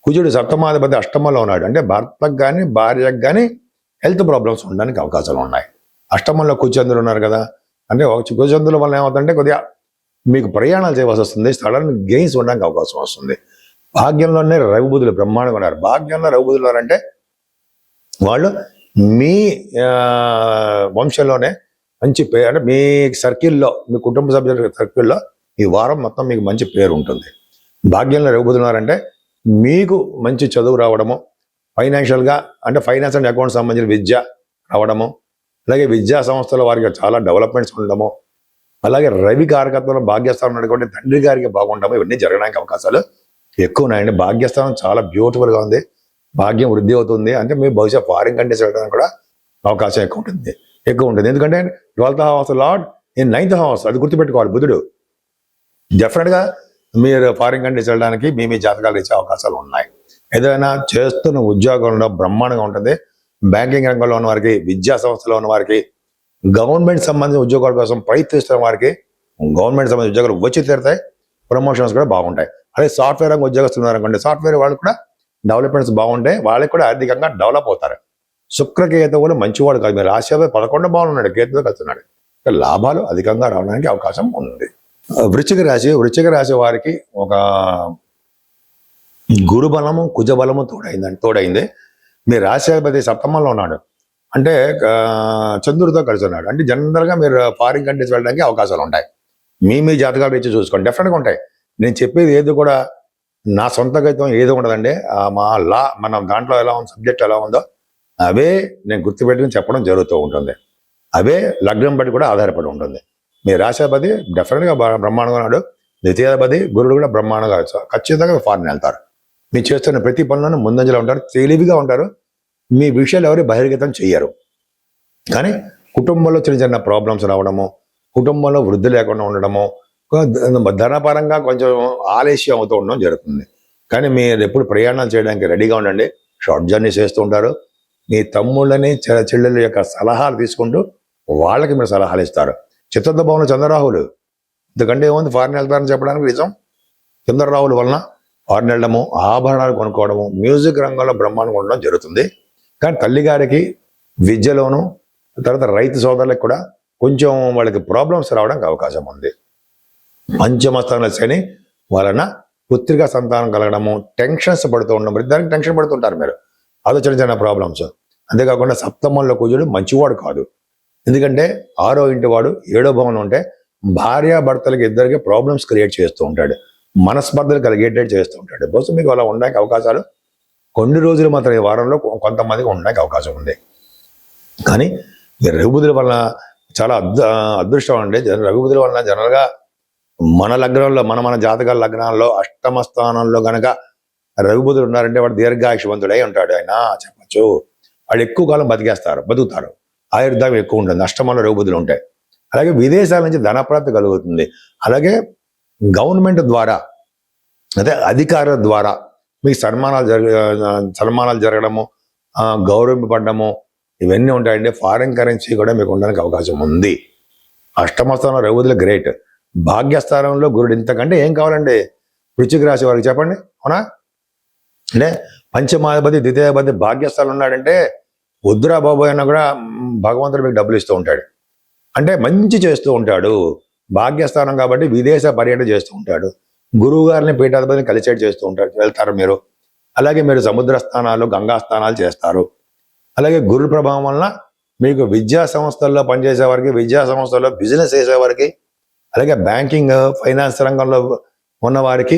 కుజుడు 7వ అష్టమంలో ఉన్నాడు. అంటే భర్తకు కానీ భార్యకు కానీ హెల్త్ ప్రాబ్లమ్స్ ఉండడానికి అవకాశాలు ఉన్నాయి. అష్టమంలో కుజచంద్రులు ఉన్నారు కదా, అంటే కుజచంద్రుల వల్ల ఏమవుతుందంటే కొద్దిగా మీకు ప్రయాణాలు చేయవలసి వస్తుంది, సడన్ గెయిన్స్ ఉండడానికి అవకాశం వస్తుంది. భాగ్యంలోనే రవిబుధులు బ్రహ్మాండంగా ఉన్నారు. భాగ్యంలో రవిబుధులు ఉన్నారంటే వాళ్ళు మీ వంశంలోనే మంచి పేరు, అంటే మీ సర్కిల్లో, మీ కుటుంబ సభ్యుల సర్కిల్లో ఈ వారం మొత్తం మీకు మంచి పేరు ఉంటుంది. భాగ్యంలో రఘుబుధున్నారంటే మీకు మంచి చదువు రావడము, ఫైనాన్షియల్గా అంటే ఫైనాన్స్ అండ్ అకౌంట్స్ సంబంధించిన విద్య రావడము, అలాగే విద్యా సంస్థల వారికి చాలా డెవలప్మెంట్స్ ఉండడము, అలాగే రవి కారకత్వంలో భాగ్యస్థానం ఉన్నటువంటి తండ్రి గారికి బాగుండము, ఇవన్నీ జరగడానికి అవకాశాలు ఎక్కువ ఉన్నాయండి. భాగ్యస్థానం చాలా బ్యూటిఫుల్గా ఉంది, భాగ్యం వృద్ధి అవుతుంది. అంటే మీరు బహుశా ఫారిన్ కంట్రీస్ వెళ్ళడానికి కూడా అవకాశం ఎక్కువ ఉంటుంది. ఎందుకంటే 12th house lord in 9th house, అది గుర్తుపెట్టుకోవాలి. బుధుడు డెఫినెట్గా మీరు ఫారిన్ కంట్రీస్ వెళ్ళడానికి మీ జాతకాలు ఇచ్చే అవకాశాలు ఉన్నాయి. ఏదైనా చేస్తున్న ఉద్యోగంలో బ్రహ్మాండంగా ఉంటుంది. బ్యాంకింగ్ రంగంలో ఉన్న వారికి, విద్యా సంస్థలో ఉన్న వారికి, గవర్నమెంట్ సంబంధించిన ఉద్యోగాల కోసం ప్రయత్నిస్తున్న వారికి గవర్నమెంట్ సంబంధించిన ఉద్యోగాలు వచ్చి తీరుతాయి. ప్రమోషన్స్ కూడా బాగుంటాయి. అదే సాఫ్ట్వేర్ రంగ ఉద్యోగస్తులు ఉన్నారనుకోండి, సాఫ్ట్వేర్ వాళ్ళు కూడా డెవలప్మెంట్స్ బాగుంటాయి, వాళ్ళకి కూడా ఆర్థికంగా డెవలప్ అవుతారు. శుక్రకేతువులు మంచివాడు కాదు. మీరు రాశి 11 భావంలో ఉన్నాడు, కేతువుతో కలుస్తున్నాడు. లాభాలు అధికంగా రావడానికి అవకాశం ఉంది. వృశ్చిక రాశి వారికి ఒక గురుబలము, కుజబలము తోడైంది. మీ రాశ్యాధిపతి 7వ ఉన్నాడు, అంటే చంద్రుడితో కలిసి ఉన్నాడు. అంటే జనరల్గా మీరు ఫారిన్ కంట్రీస్ వెళ్ళడానికి అవకాశాలు ఉంటాయి. మీ జాతకాలు ఇచ్చి చూసుకోండి, డెఫినెట్గా ఉంటాయి. నేను చెప్పేది ఏది కూడా నా సొంత గైతం ఏది ఉండదండి. మన దాంట్లో ఎలా ఉంది, సబ్జెక్ట్ ఎలా ఉందో అవే నేను గుర్తుపెట్టుకుని చెప్పడం జరుగుతూ ఉంటుంది. అవే లగ్నం బట్టి కూడా ఆధారపడి ఉంటుంది. మీ రాశాధిపతి డెఫినెట్గా బ్రహ్మాండంగా ఉన్నాడు. ద్వితీయాధిపతి గురుడు కూడా బ్రహ్మాండంగా ఖచ్చితంగా ఫారిన్ వెళ్తారు. మీరు చేస్తున్న ప్రతి పనులను ముందంజలో ఉంటారు, తెలివిగా ఉంటారు. మీ విషయాలు ఎవరు బహిర్గతం చెయ్యరు. కానీ కుటుంబంలో చిన్న చిన్న ప్రాబ్లమ్స్ రావడము, కుటుంబంలో వృద్ధి లేకుండా ఉండడము, ధనపరంగా కొంచెం ఆలస్యం అవుతూ ఉండడం జరుగుతుంది. కానీ మీరు ఎప్పుడు ప్రయాణాలు చేయడానికి రెడీగా ఉండండి. షార్ట్ జర్నీ చేస్తూ ఉంటారు. మీ తమ్ముళ్ళని, చెల్లెల యొక్క సలహాలు తీసుకుంటూ వాళ్ళకి మీరు సలహాలు ఇస్తారు. 4వ భావంలో చంద్రరాహులు, ఎందుకంటే ఏముంది ఫారిన్ వెళ్తారని చెప్పడానికి నిజం. చంద్రరాహుల వలన ఫారిన్ వెళ్ళడము, ఆభరణాలు కొనుక్కోవడము, మ్యూజిక్ రంగంలో బ్రహ్మాండంగా ఉండడం జరుగుతుంది. కానీ తల్లిగారికి విద్యలోను, తర్వాత రైతు సోదరులకు కూడా కొంచెం వాళ్ళకి ప్రాబ్లమ్స్ రావడానికి అవకాశం ఉంది. పంచమస్థానంలో శని వలన పుత్రికా సంతానం కలగడము, టెన్షన్స్ పడుతూ ఉండడం, దానికి టెన్షన్ పడుతుంటారు మీరు, అదో చిన్న చిన్న ప్రాబ్లమ్స్. అంతేకాకుండా 7వ కుజుడు మంచివాడు కాదు. ఎందుకంటే 6వ ఇంటి వాడు 7వ భావంలో ఉంటే భార్యాభర్తలకి ఇద్దరికి ప్రాబ్లమ్స్ క్రియేట్ చేస్తూ ఉంటాడు. మనస్పర్ధలు కలిగేటట్టు చేస్తూ ఉంటాడు. బహుశా మీకు అలా ఉండడానికి అవకాశాలు కొన్ని రోజులు మాత్రం ఈ వారంలో కొంతమందికి ఉండడానికి అవకాశం ఉంది. కానీ ఈ రవిబుధుల వలన చాలా అదృష్టం అండి. రవిబుధుల వలన జనరల్గా మన లగ్నంలో మన జాతకాల లగ్నాల్లో అష్టమ స్థానంలో గనక రవిబుధులు ఉన్నారంటే వాడు దీర్ఘాయుషవంతుడై ఉంటాడు. ఆయన చెప్పచ్చు. వాళ్ళు ఎక్కువ కాలం బతుకుతారు. ఆయుర్దాయం ఎక్కువ ఉంటుంది అష్టమంలో రవిబుధులు ఉంటాయి. అలాగే విదేశాల నుంచి ధనప్రాప్తి కలుగుతుంది. అలాగే గవర్నమెంట్ ద్వారా అదే అధికారుల ద్వారా మీకు సన్మానాలు జరగడము, గౌరవింపబడము ఇవన్నీ ఉంటాయండి. ఫారిన్ కరెన్సీ కూడా మీకు ఉండడానికి అవకాశం ఉంది. అష్టమ స్థానంలో రవిబుధులు గ్రేట్. భాగ్యస్థానంలో గురుడు ఇంతకంటే ఏం కావాలండి? వృశ్చిక రాశి వారికి చెప్పండి, అవునా? అంటే పంచమాధిపతి ద్వితీయాధిపతి భాగ్యస్థానం ఉన్నాడంటే వద్దురా బాబోయ్ అన్న కూడా భగవంతుడు మీకు డబ్బులు ఇస్తూ ఉంటాడు. అంటే మంచి చేస్తూ ఉంటాడు. భాగ్యస్థానం కాబట్టి విదేశ పర్యటన చేస్తూ ఉంటాడు. గురువు గారిని పీఠాధిపతిని కలిసేట్ చేస్తూ వెళ్తారు మీరు. అలాగే మీరు సముద్ర స్థానాలు, గంగా స్థానాలు చేస్తారు. అలాగే గురు ప్రభావం వలన మీకు విద్యా సంస్థల్లో పనిచేసే వారికి, విద్యా సంస్థల్లో బిజినెస్ చేసేవారికి, అలాగే బ్యాంకింగ్ ఫైనాన్స్ రంగంలో ఉన్నవారికి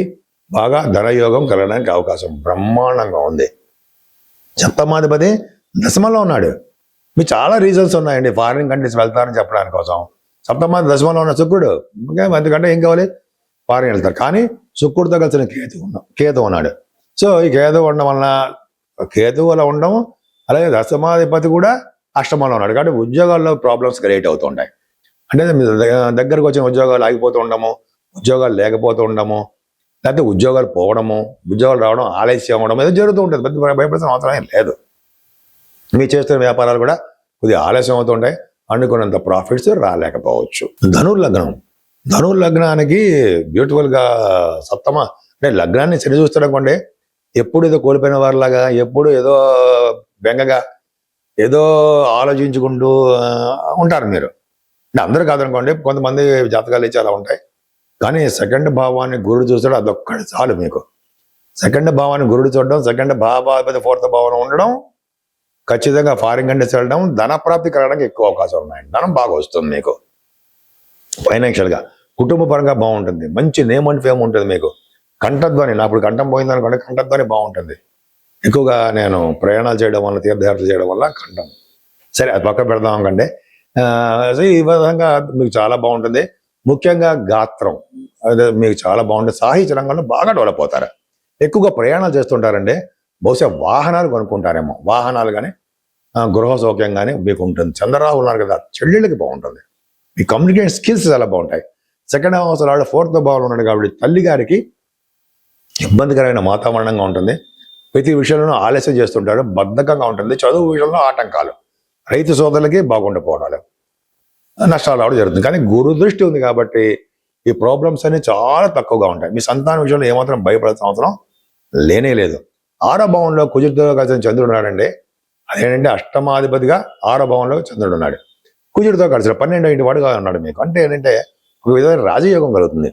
బాగా ధనయోగం కలగడానికి అవకాశం బ్రహ్మాండంగా ఉంది. సప్తమాధిపతి దశమంలో ఉన్నాడు. మీకు చాలా రీజన్స్ ఉన్నాయండి ఫారిన్ కంట్రీస్ వెళ్తారని చెప్పడానికి కోసం. సప్తమాది దశమంలో ఉన్న శుక్రుడు, ఎందుకంటే ఏం కావాలి? ఫారిన్ వెళ్తారు. కానీ శుక్రుడితో కలిసిన కేతు ఉన్నాడు. సో ఈ కేతు ఉండడం వలన కేతు అలా ఉండడం, అలాగే దశమాధిపతి కూడా అష్టమంలో ఉన్నాడు. కాబట్టి ఉద్యోగాల్లో ప్రాబ్లమ్స్ క్రియేట్ అవుతూ ఉంటాయి. అంటే దగ్గరకు వచ్చిన ఉద్యోగాలు ఆగిపోతూ ఉండము, ఉద్యోగాలు లేకపోతూ ఉండము, లేకపోతే ఉద్యోగాలు పోవడము, ఉద్యోగాలు రావడం ఆలస్యం అవ్వడం ఏదో జరుగుతూ ఉంటుంది. పెద్ద భయపడాల్సిన అవసరం ఏం లేదు. మీరు చేస్తున్న వ్యాపారాలు కూడా కొద్దిగా ఆలస్యం అవుతుంటాయి. అనుకున్నంత ప్రాఫిట్స్ రాలేకపోవచ్చు. ధనుర్లగ్నానికి బ్యూటిఫుల్గా సప్తమ అంటే లగ్నాన్ని శని చూస్తారనుకోండి, ఎప్పుడు ఏదో కోల్పోయిన వారిలాగా, ఎప్పుడు ఏదో బెంగగా, ఏదో ఆలోచించుకుంటూ ఉంటారు మీరు. అంటే అందరూ కాదనుకోండి, కొంతమంది జాతకాలు ఇచ్చి అలా ఉంటాయి. కానీ సెకండ్ భావాన్ని గురుడు చూస్తాడు, అదొక్కటి చాలు మీకు. సెకండ్ భావాన్ని గురుడు చూడడం, సెకండ్ భావాధిపతి ఫోర్త్ భావం ఉండడం, ఖచ్చితంగా ఫారిన్ కంట్రీస్ వెళ్ళడం, ధనప్రాప్తి కలగడానికి ఎక్కువ అవకాశం ఉన్నాయి. ధనం బాగా వస్తుంది మీకు. ఫైనాన్షియల్గా కుటుంబ పరంగా బాగుంటుంది. మంచి నేమ్ అండ్ ఫేమ్ ఉంటుంది మీకు. కంఠధ్వని, నా ఇప్పుడు కంఠం పోయింది అనుకోండి, కంఠధ్వని బాగుంటుంది. ఎక్కువగా నేను ప్రయాణాలు చేయడం వల్ల, తీర్థయాత్రలు చేయడం వల్ల కంఠం సరే అది పక్క పెడదాం అనుకోండి. ఈ విధంగా మీకు చాలా బాగుంటుంది. ముఖ్యంగా గాత్రం అదే మీకు చాలా బాగుంటుంది. సాహిత్య రంగంలో బాగా డెవలప్ అవుతారు. ఎక్కువగా ప్రయాణాలు చేస్తుంటారండి. బహుశా వాహనాలు కొనుక్కుంటారేమో. వాహనాలు కానీ గృహ సౌఖ్యం కానీ మీకు ఉంటుంది. చంద్రరాహు ఉన్నారు కదా, చెల్లెళ్ళకి బాగుంటుంది. మీ కమ్యూనికేషన్ స్కిల్స్ చాలా బాగుంటాయి. సెకండ్ హౌస్ ఆవిడ ఫోర్త్ భావంలో ఉన్నాడు కాబట్టి తల్లి గారికి ఇబ్బందికరమైన వాతావరణంగా ఉంటుంది. ప్రతి విషయంలోనూ ఆలస్యం చేస్తుంటారు, బద్ధకంగా ఉంటుంది. చదువు విషయంలో ఆటంకాలు, రైతు సోదరులకి బాగుండిపోవడాలు, నష్టాలు రావడం జరుగుతుంది. కానీ గురు దృష్టి ఉంది కాబట్టి ఈ ప్రాబ్లమ్స్ అన్ని చాలా తక్కువగా ఉంటాయి. మీ సంతాన విషయంలో ఏమాత్రం భయపడాల్సిన అవసరం లేనే లేదు. 6వ భావంలో కుజుడితో కలిసిన చంద్రుడు ఉన్నాడండి. అదేంటంటే అష్టమాధిపతిగా 6వ భావంలో చంద్రుడు ఉన్నాడు. కుజుడితో కలిసిన 12వ ఇంటి వాడుగా ఉన్నాడు మీకు. అంటే ఏంటంటే ఒక విధమైన రాజయోగం కలుగుతుంది.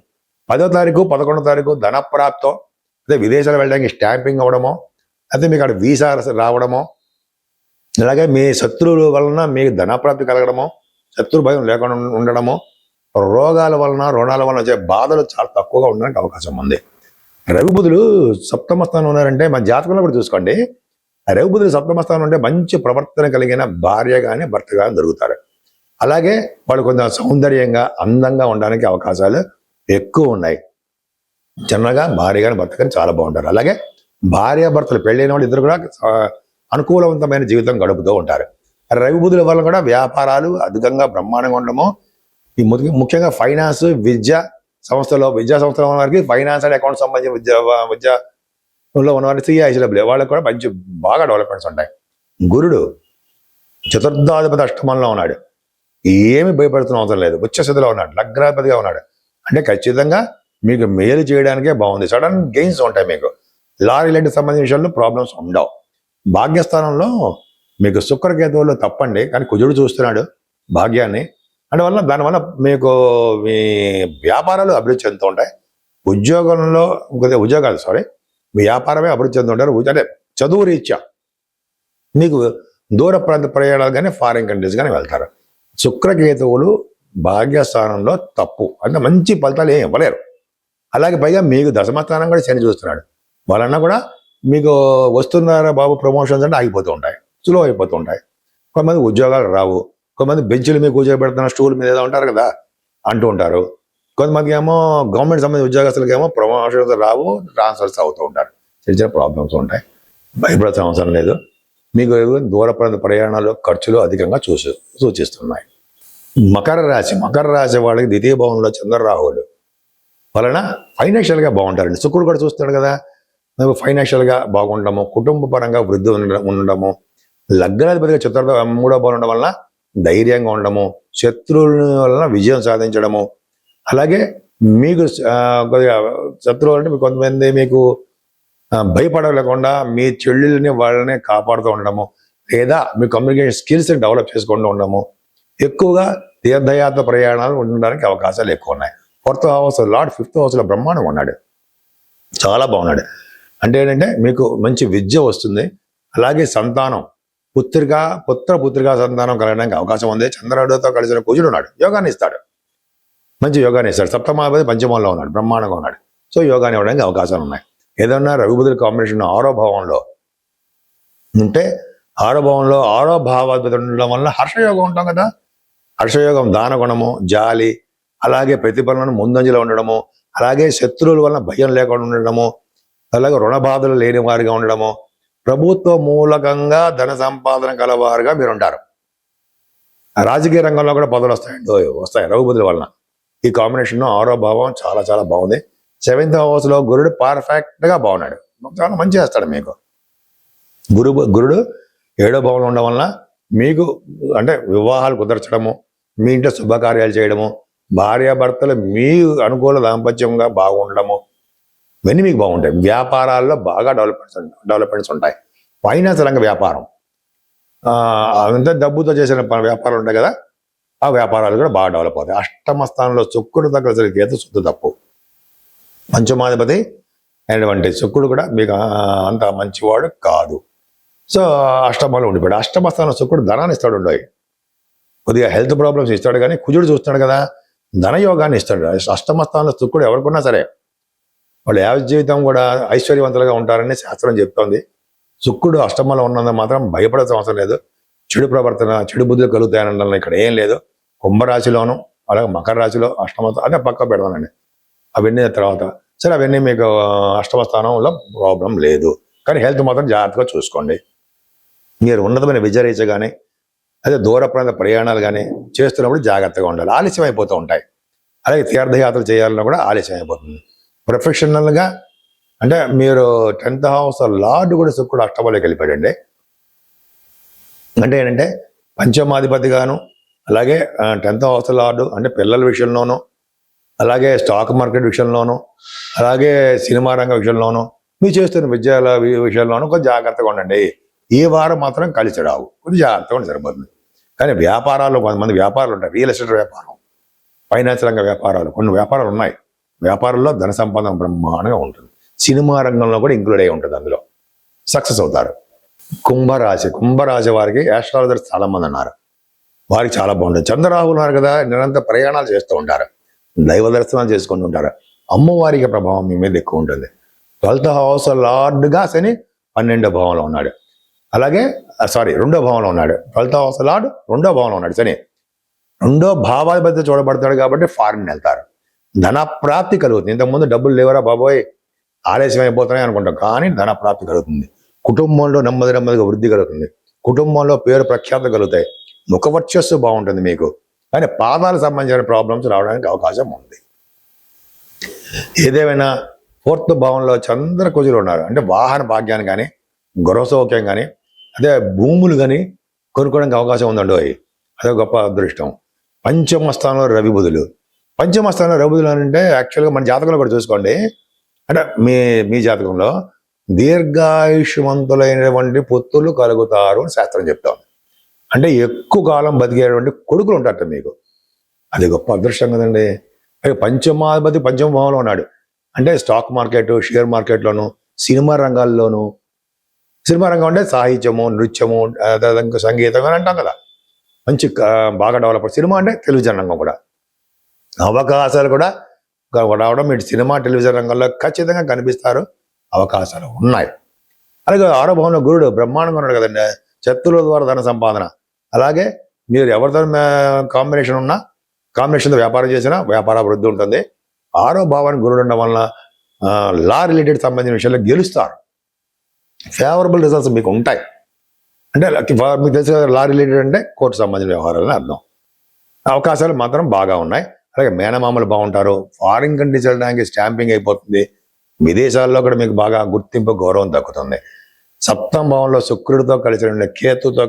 10వ తారీఖు 11వ తారీఖు ధనప్రాప్తో, అదే విదేశాలు వెళ్ళడానికి స్టాంపింగ్ అవ్వడమో, అయితే మీకు అక్కడ వీసా రావడమో, అలాగే మీ శత్రువుల వలన మీకు ధనప్రాప్తి కలగడమో, శత్రు భయం లేకుండా ఉండడమో, రోగాల వలన రుణాల వలన వచ్చే బాధలు చాలా తక్కువగా ఉండడానికి అవకాశం ఉంది. రవిబుధులు సప్తమ స్థానం ఉన్నారంటే మన జాతకంలో కూడా చూసుకోండి. రవిబుధులు సప్తమ స్థానం ఉంటే మంచి ప్రవర్తన కలిగిన భార్య కానీ భర్త కానీ దొరుకుతారు. అలాగే వాళ్ళు కొంచెం సౌందర్యంగా అందంగా ఉండడానికి అవకాశాలు ఎక్కువ ఉన్నాయి. చిన్నగా భార్య కానీ భర్త కానీ చాలా బాగుంటారు. అలాగే భార్యాభర్తలు పెళ్ళైన వాళ్ళు ఇద్దరు కూడా అనుకూలవంతమైన జీవితం గడుపుతూ ఉంటారు. రవిబుధుల వల్ల కూడా వ్యాపారాలు అధికంగా బ్రహ్మాండంగా ఉండడము, ఈ ముఖ్యంగా ఫైనాన్స్ విద్యా సంస్థలో ఉన్న వారికి, ఫైనాన్స్ అండ్ అకౌంట్ సంబంధించిన విద్యలో ఉన్నవారికి, సిఐసిడబ్ల్యూ వాళ్ళకి కూడా మంచి బాగా డెవలప్మెంట్స్ ఉంటాయి. గురుడు చతుర్థాధిపతి అష్టమంలో ఉన్నాడు. ఏమి భయపడుతున్న అవసరం లేదు. ఉచ్చస్థితిలో ఉన్నాడు, లగ్నాధిపతిగా ఉన్నాడు. అంటే ఖచ్చితంగా మీకు మేలు చేయడానికే బాగుంది. సడన్ గెయిన్స్ ఉంటాయి మీకు. లారీ లాంటి సంబంధించిన విషయాల్లో ప్రాబ్లమ్స్ ఉండవు. భాగ్యస్థానంలో మీకు శుక్రకేతువులు తప్పండి, కానీ కుజుడు చూస్తున్నాడు భాగ్యాన్ని. అందువల్ల దానివల్ల మీకు మీ వ్యాపారాలు అభివృద్ధి చెందుతూ ఉంటాయి. వ్యాపారమే అభివృద్ధి చెందుతుంటారు. అంటే చదువు రీత్యా మీకు దూర ప్రాంత ప్రయాణాలు కానీ ఫారిన్ కంట్రీస్ కానీ వెళ్తారు. శుక్రకేతువులు భాగ్యస్థానంలో తప్పు, అంటే మంచి ఫలితాలు ఏం ఇవ్వలేరు. అలాగే పైగా మీకు దశమస్థానం కూడా శని చూస్తున్నాడు. వలన కూడా మీకు వస్తున్నారా బాబు ప్రమోషన్స్ అంటే ఆగిపోతూ ఉంటాయి, స్లో అయిపోతూ ఉంటాయి. కొంతమంది ఉద్యోగాలు రావు, కొంతమంది బెంచ్ల మీద కూర్చోబెడుతున్న స్టూల్ మీద ఏదో ఉంటారు కదా అంటూ ఉంటారు. కొంతమందికి ఏమో గవర్నమెంట్ సంబంధించిన ఉద్యోగస్తులకి ఏమో ప్రమోషన్స్ రావు, ట్రాన్స్ఫర్స్ అవుతూ ఉంటారు. చిన్న చిన్న ప్రాబ్లమ్స్ ఉంటాయి. భయపడాల్సిన అవసరం లేదు. మీకు దూర ప్రాంత ప్రయాణాలు ఖర్చులు అధికంగా సూచిస్తున్నాయి. మకర రాశి వాళ్ళకి ద్వితీయ భావంలో చంద్ర రాహువులు వలన ఫైనాన్షియల్గా బాగుంటారండి. శుక్రుడు కూడా చూస్తాడు కదా, మీకు ఫైనాన్షియల్గా బాగుండము, కుటుంబ పరంగా వృద్ధి ఉండడము, లగ్నాధిపతిగా చతుర్థ 3వ భావం ఉండడం వలన ధైర్యంగా ఉండడము, శత్రువుల వలన విజయం సాధించడము. అలాగే మీకు కొద్దిగా శత్రువులు అంటే మీకు కొంతమంది మీకు భయపడలేకుండా మీ చెల్లెల్ని వాళ్ళని కాపాడుతూ ఉండడము, లేదా మీ కమ్యూనికేషన్ స్కిల్స్ డెవలప్ చేసుకుంటూ ఉండడము, ఎక్కువగా తీర్థయాత్ర ప్రయాణాలు ఉండడానికి అవకాశాలు ఎక్కువ ఉన్నాయి. 4th హౌస్ లార్డ్ 5th హౌస్లో బ్రహ్మాండంగా ఉన్నాడు, చాలా బాగున్నాడు. అంటే ఏంటంటే మీకు మంచి విద్య వస్తుంది. అలాగే సంతానం పుత్రికా సంతానం కలగడానికి అవకాశం ఉంది. చంద్రుడితో కలిసిన కుజుడు ఉన్నాడు, యోగాన్ని ఇస్తాడు, మంచి యోగాన్ని ఇస్తాడు. సప్తమాధిపతి పంచమంలో ఉన్నాడు, బ్రహ్మాండంగా ఉన్నాడు. సో యోగాన్ని ఇవ్వడానికి అవకాశాలు ఉన్నాయి. ఏదన్నా రవి బుధుల కాంబినేషన్ 6వ భావంలో ఉంటే, 6వ భావంలో 6వ భావాధిపతి ఉండడం వల్ల హర్షయోగం ఉంటాం కదా. హర్షయోగం దానగుణము, జాలి, అలాగే ప్రతిఫలనం ముందంజలో ఉండడము, అలాగే శత్రువుల వలన భయం లేకుండా ఉండడము, అలాగే రుణ బాధలు లేని వారిగా ఉండడము, ప్రభుత్వ మూలకంగా ధన సంపాదన కలవారుగా మీరు ఉంటారు. రాజకీయ రంగంలో కూడా పదవులు వస్తాయి రవి బుధుల వలన. ఈ కాంబినేషన్ 6వ భావం చాలా చాలా బాగుంది. 7th హౌస్లో గురుడు పర్ఫెక్ట్గా బాగున్నాడు, చాలా మంచి చేస్తాడు మీకు. గురుడు 7వ భావంలో ఉండడం వలన మీకు అంటే వివాహాలు కుదర్చడము, మీ ఇంట్లో శుభకార్యాలు చేయడము, భార్యాభర్తలు మీ అనుకూల దాంపత్యంగా బాగుండడము, ఇవన్నీ మీకు బాగుంటాయి. వ్యాపారాల్లో బాగా డెవలప్మెంట్స్ ఉంటాయి. ఫైనాన్స్ రంగ వ్యాపారం, అంత డబ్బుతో చేసిన వ్యాపారాలు ఉంటాయి కదా, ఆ వ్యాపారాలు కూడా బాగా డెవలప్ అవుతాయి. అష్టమ స్థానంలో శుక్రుడు దగ్గర కేతు శుద్ధ తప్పు. పంచమాధిపతి అయినటువంటి శుక్రుడు కూడా మీకు అంత మంచివాడు కాదు. సో అష్టమంలో ఉండిపోయాడు. అష్టమ స్థానంలో శుక్రుడు ధనాన్ని ఇస్తాడు, ఉండవు కొద్దిగా హెల్త్ ప్రాబ్లమ్స్ ఇస్తాడు, కానీ కుజుడు చూస్తున్నాడు కదా ధనయోగాన్ని ఇస్తాడు. అష్టమ స్థానంలో శుక్రుడు ఎవరికున్నా సరే వాళ్ళు యావత్ జీవితం కూడా ఐశ్వర్యవంతులుగా ఉంటారని శాస్త్రం చెప్తోంది. శుక్రుడు అష్టమంలో ఉన్నందుకు మాత్రం భయపడాల్సిన అవసరం లేదు. చెడు ప్రవర్తన, చెడు బుద్ధులు కలుగుతాయనడం ఇక్కడ ఏం లేదు. కుంభరాశిలోను అలాగే మకర రాశిలో అష్టమ అదే పక్క పెడతానండి, అవన్నీ తర్వాత సరే, అవన్నీ మీకు అష్టమ స్థానంలో ప్రాబ్లం లేదు. కానీ హెల్త్ మాత్రం జాగ్రత్తగా చూసుకోండి. మీరు ఉన్నతమైన విద్యారీత్యా కానీ అదే దూర ప్రాంత ప్రయాణాలు కానీ చేస్తున్నప్పుడు జాగ్రత్తగా ఉండాలి. ఆలస్యం అయిపోతూ ఉంటాయి. అలాగే తీర్థయాత్రలు చేయాలన్నా కూడా ఆలస్యం అయిపోతుంది. ప్రొఫెషనల్గా అంటే మీరు 10th హౌస్ లార్డ్ కూడా శుక్రుడు అష్టమంలోకి వెళ్ళిపోయాడండి. అంటే ఏంటంటే పంచమాధిపతిగాను, అలాగే 10th హౌస్ లార్డు అంటే పిల్లల విషయంలోనూ, అలాగే స్టాక్ మార్కెట్ విషయంలోనూ, అలాగే సినిమా రంగ విషయంలోనూ, మీరు చేస్తున్న విద్యాల విషయంలోనూ కొంచెం జాగ్రత్తగా ఉండండి. ఈ వారం మాత్రం కలిసి రావు, కొంచెం జాగ్రత్తగా ఉండి సరిపోతుంది. కానీ వ్యాపారాలు కొంతమంది వ్యాపారాలు ఉంటాయి, రియల్ ఎస్టేట్ వ్యాపారం, ఫైనాన్స్ రంగ వ్యాపారాలు, కొన్ని వ్యాపారాలు ఉన్నాయి. వ్యాపారంలో ధన సంపాదన బ్రహ్మాండంగా ఉంటుంది. సినిమా రంగంలో కూడా ఇంక్లూడ్ అయి ఉంటుంది, అందులో సక్సెస్ అవుతారు. కుంభరాశి వారికి యాస్ట్రాలజర్స్ చాలా మంది ఉన్నారు, వారికి చాలా బాగుంటుంది. చంద్రరాహులు ఉన్నారు కదా, నిరంతర ప్రయాణాలు చేస్తూ ఉంటారు, దైవ దర్శనాలు చేసుకుంటూ ఉంటారు. అమ్మవారికి ప్రభావం మీ మీద ఎక్కువ ఉంటుంది. 12th హౌస్ లార్డ్గా శని 12వ భావంలో ఉన్నాడు, అలాగే 2వ భావంలో ఉన్నాడు. 12th హౌస్ లార్డ్ 2వ భావంలో ఉన్నాడు శని. 2వ భావాధిపతి చూడబడతాడు కాబట్టి ఫారిన్ వెళ్తారు, ధన ప్రాప్తి కలుగుతుంది. ఇంతకుముందు డబ్బులు లేవరా బాబోయ్ ఆలస్యం అయిపోతున్నాయి అనుకుంటాం, కానీ ధన ప్రాప్తి కలుగుతుంది. కుటుంబంలో నెమ్మదిగా వృద్ధి కలుగుతుంది. కుటుంబంలో పేరు ప్రఖ్యాతులు కలుగుతాయి. ముఖవర్చస్సు బాగుంటుంది మీకు, కానీ పాదాలకు సంబంధించిన ప్రాబ్లమ్స్ రావడానికి అవకాశం ఉంది. ఏదేమైనా 4th భావంలో చంద్రకుజులు ఉన్నారు, అంటే వాహన భాగ్యాన్ని కానీ గృహ సౌఖ్యం కానీ అదే భూములు కానీ కొనుక్కోవడానికి అవకాశం ఉందండి, అదే గొప్ప అదృష్టం. పంచమ స్థానంలో రవి బుధులు అంటే యాక్చువల్గా మన జాతకంలో కూడా చూసుకోండి, అంటే మీ జాతకంలో దీర్ఘాయుష్మంతులైనటువంటి పుత్రులు కలుగుతారు అని శాస్త్రం చెప్తాం. అంటే ఎక్కువ కాలం బతికేటువంటి కొడుకులు ఉంటారట మీకు, అది గొప్ప అదృష్టం కదండి. పంచమాధిపతి పంచమ భావంలో ఉన్నాడు, అంటే స్టాక్ మార్కెట్, షేర్ మార్కెట్లోను, సినిమా రంగాల్లోనూ. సినిమా రంగం అంటే సాహిత్యము, నృత్యము, సంగీతం అని అంటాం కదా, మంచి బాగా డెవలప్. సినిమా అంటే టెలివిజన్ రంగం కూడా అవకాశాలు కూడా రావడం, మీరు సినిమా టెలివిజన్ రంగంలో ఖచ్చితంగా కనిపిస్తారు, అవకాశాలు ఉన్నాయి. అలాగే 6వ భావంలో గురుడు బ్రహ్మాండంగా ఉన్నాడు కదండి, శత్రువుల ద్వారా ధన సంపాదన. అలాగే మీరు ఎవరితో కాంబినేషన్తో వ్యాపారం చేసినా వ్యాపార అభివృద్ధి ఉంటుంది. 6వ భావానికి గురుడు ఉండడం వలన లా రిలేటెడ్ సంబంధించిన విషయాల్లో గెలుస్తారు, ఫేవరబుల్ రిజల్ట్స్ మీకు ఉంటాయి. అంటే మీకు తెలుసు కదా, లా రిలేటెడ్ అంటే కోర్టు సంబంధించిన వ్యవహారాలని అర్థం. అవకాశాలు మాత్రం బాగా ఉన్నాయి. అలాగే మేనమామలు బాగుంటారు, ఫారిన్ కంట్రీస్ వెళ్ళడానికి స్టాంపింగ్ అయిపోతుంది, విదేశాల్లో కూడా మీకు బాగా గుర్తింపు గౌరవం దక్కుతుంది. 7వ భావంలో శుక్రుడితో కలిసి ఉండే కేతుతో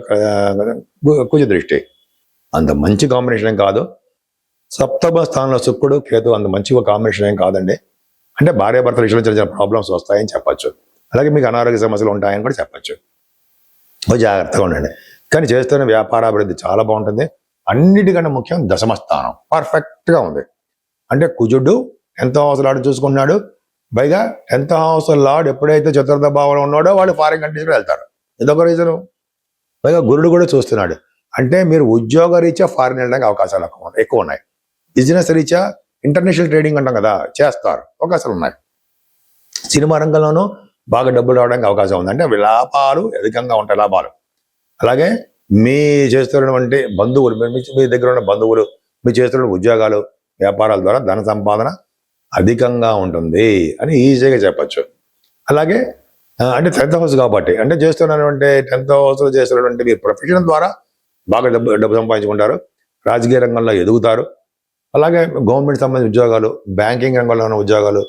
కుజ దృష్టి అంత మంచి కాంబినేషన్ ఏం కాదు. 7వ స్థానంలో శుక్రుడు కేతు అంత మంచి కాంబినేషన్ ఏం కాదండి. అంటే భార్యాభర్తల విషయంలో చిన్న చిన్న ప్రాబ్లమ్స్ వస్తాయని చెప్పచ్చు. అలాగే మీకు అనారోగ్య సమస్యలు ఉంటాయని కూడా చెప్పచ్చు. జాగ్రత్తగా ఉండండి. కానీ చేస్తున్న వ్యాపారాభివృద్ధి చాలా బాగుంటుంది. అన్నిటికంటే ముఖ్యం దశమ స్థానం పర్ఫెక్ట్గా ఉంది. అంటే కుజుడు 10వ హౌస్ లార్డ్ చూసుకున్నాడు. పైగా 10th హౌస్ లార్డ్ ఎప్పుడైతే చతుర్థ భావంలో ఉన్నాడో వాళ్ళు ఫారిన్ కంట్రీస్లో వెళ్తారు. ఇదొక రీజను. పైగా గురుడు కూడా చూస్తున్నాడు. అంటే మీరు ఉద్యోగ రీత్యా ఫారిన్ వెళ్ళడానికి అవకాశాలు ఎక్కువ ఉన్నాయి. బిజినెస్ రీత్యా ఇంటర్నేషనల్ ట్రేడింగ్ అంటాం కదా, చేస్తారు, అవకాశాలు ఉన్నాయి. సినిమా రంగంలోనూ బాగా డబ్బులు రావడానికి అవకాశం ఉంది. అంటే లాభాలు అధికంగా ఉంటాయి, లాభాలు. అలాగే మీ చేస్తున్నటువంటి బంధువులు, మీ దగ్గర ఉన్న బంధువులు, మీ చేస్తున్న ఉద్యోగాలు, వ్యాపారాల ద్వారా ధన సంపాదన అధికంగా ఉంటుంది అని ఈజీగా చెప్పచ్చు. అలాగే అంటే 10th హౌస్ కాబట్టి, అంటే చేస్తున్నటువంటి 10th హౌస్లో చేస్తున్నటువంటి మీరు ప్రొఫెషన్ ద్వారా బాగా డబ్బు సంపాదించుకుంటారు, రాజకీయ రంగంలో ఎదుగుతారు. అలాగే గవర్నమెంట్ సంబంధించిన ఉద్యోగాలు, బ్యాంకింగ్ రంగంలో ఉన్న ఉద్యోగాలు,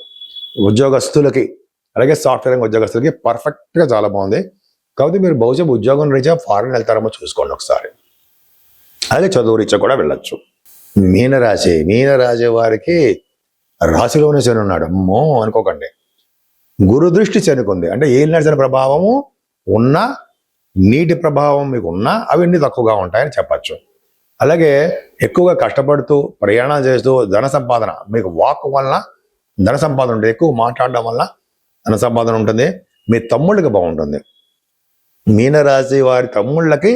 ఉద్యోగస్తులకి, అలాగే సాఫ్ట్వేర్ రంగ ఉద్యోగస్తులకి పర్ఫెక్ట్గా చాలా బాగుంది. కాబట్టి మీరు బహుశా ఉద్యోగం రీత్యా ఫారెన్ వెళ్తారేమో చూసుకోండి ఒకసారి. అలాగే చదువు రీత్యా కూడా వెళ్ళొచ్చు. మీనరాశి వారికి రాశిలోనే శని ఉన్నాడు. అమ్మో అనుకోకండి, గురు దృష్టి శనికుంది. అంటే ఏలినాడు శని ప్రభావము ఉన్నా, నీటి ప్రభావం మీకు ఉన్నా అవన్నీ తక్కువగా ఉంటాయని చెప్పచ్చు. అలాగే ఎక్కువగా కష్టపడుతూ ప్రయాణం చేస్తూ ధన సంపాదన, మీకు వాక్ వలన ధన సంపాదన ఉంటుంది, ఎక్కువ మాట్లాడడం వల్ల ధన సంపాదన ఉంటుంది. మీ తమ్ముళ్ళకి బాగుంటుంది. మీనరాశి వారి తమ్ముళ్ళకి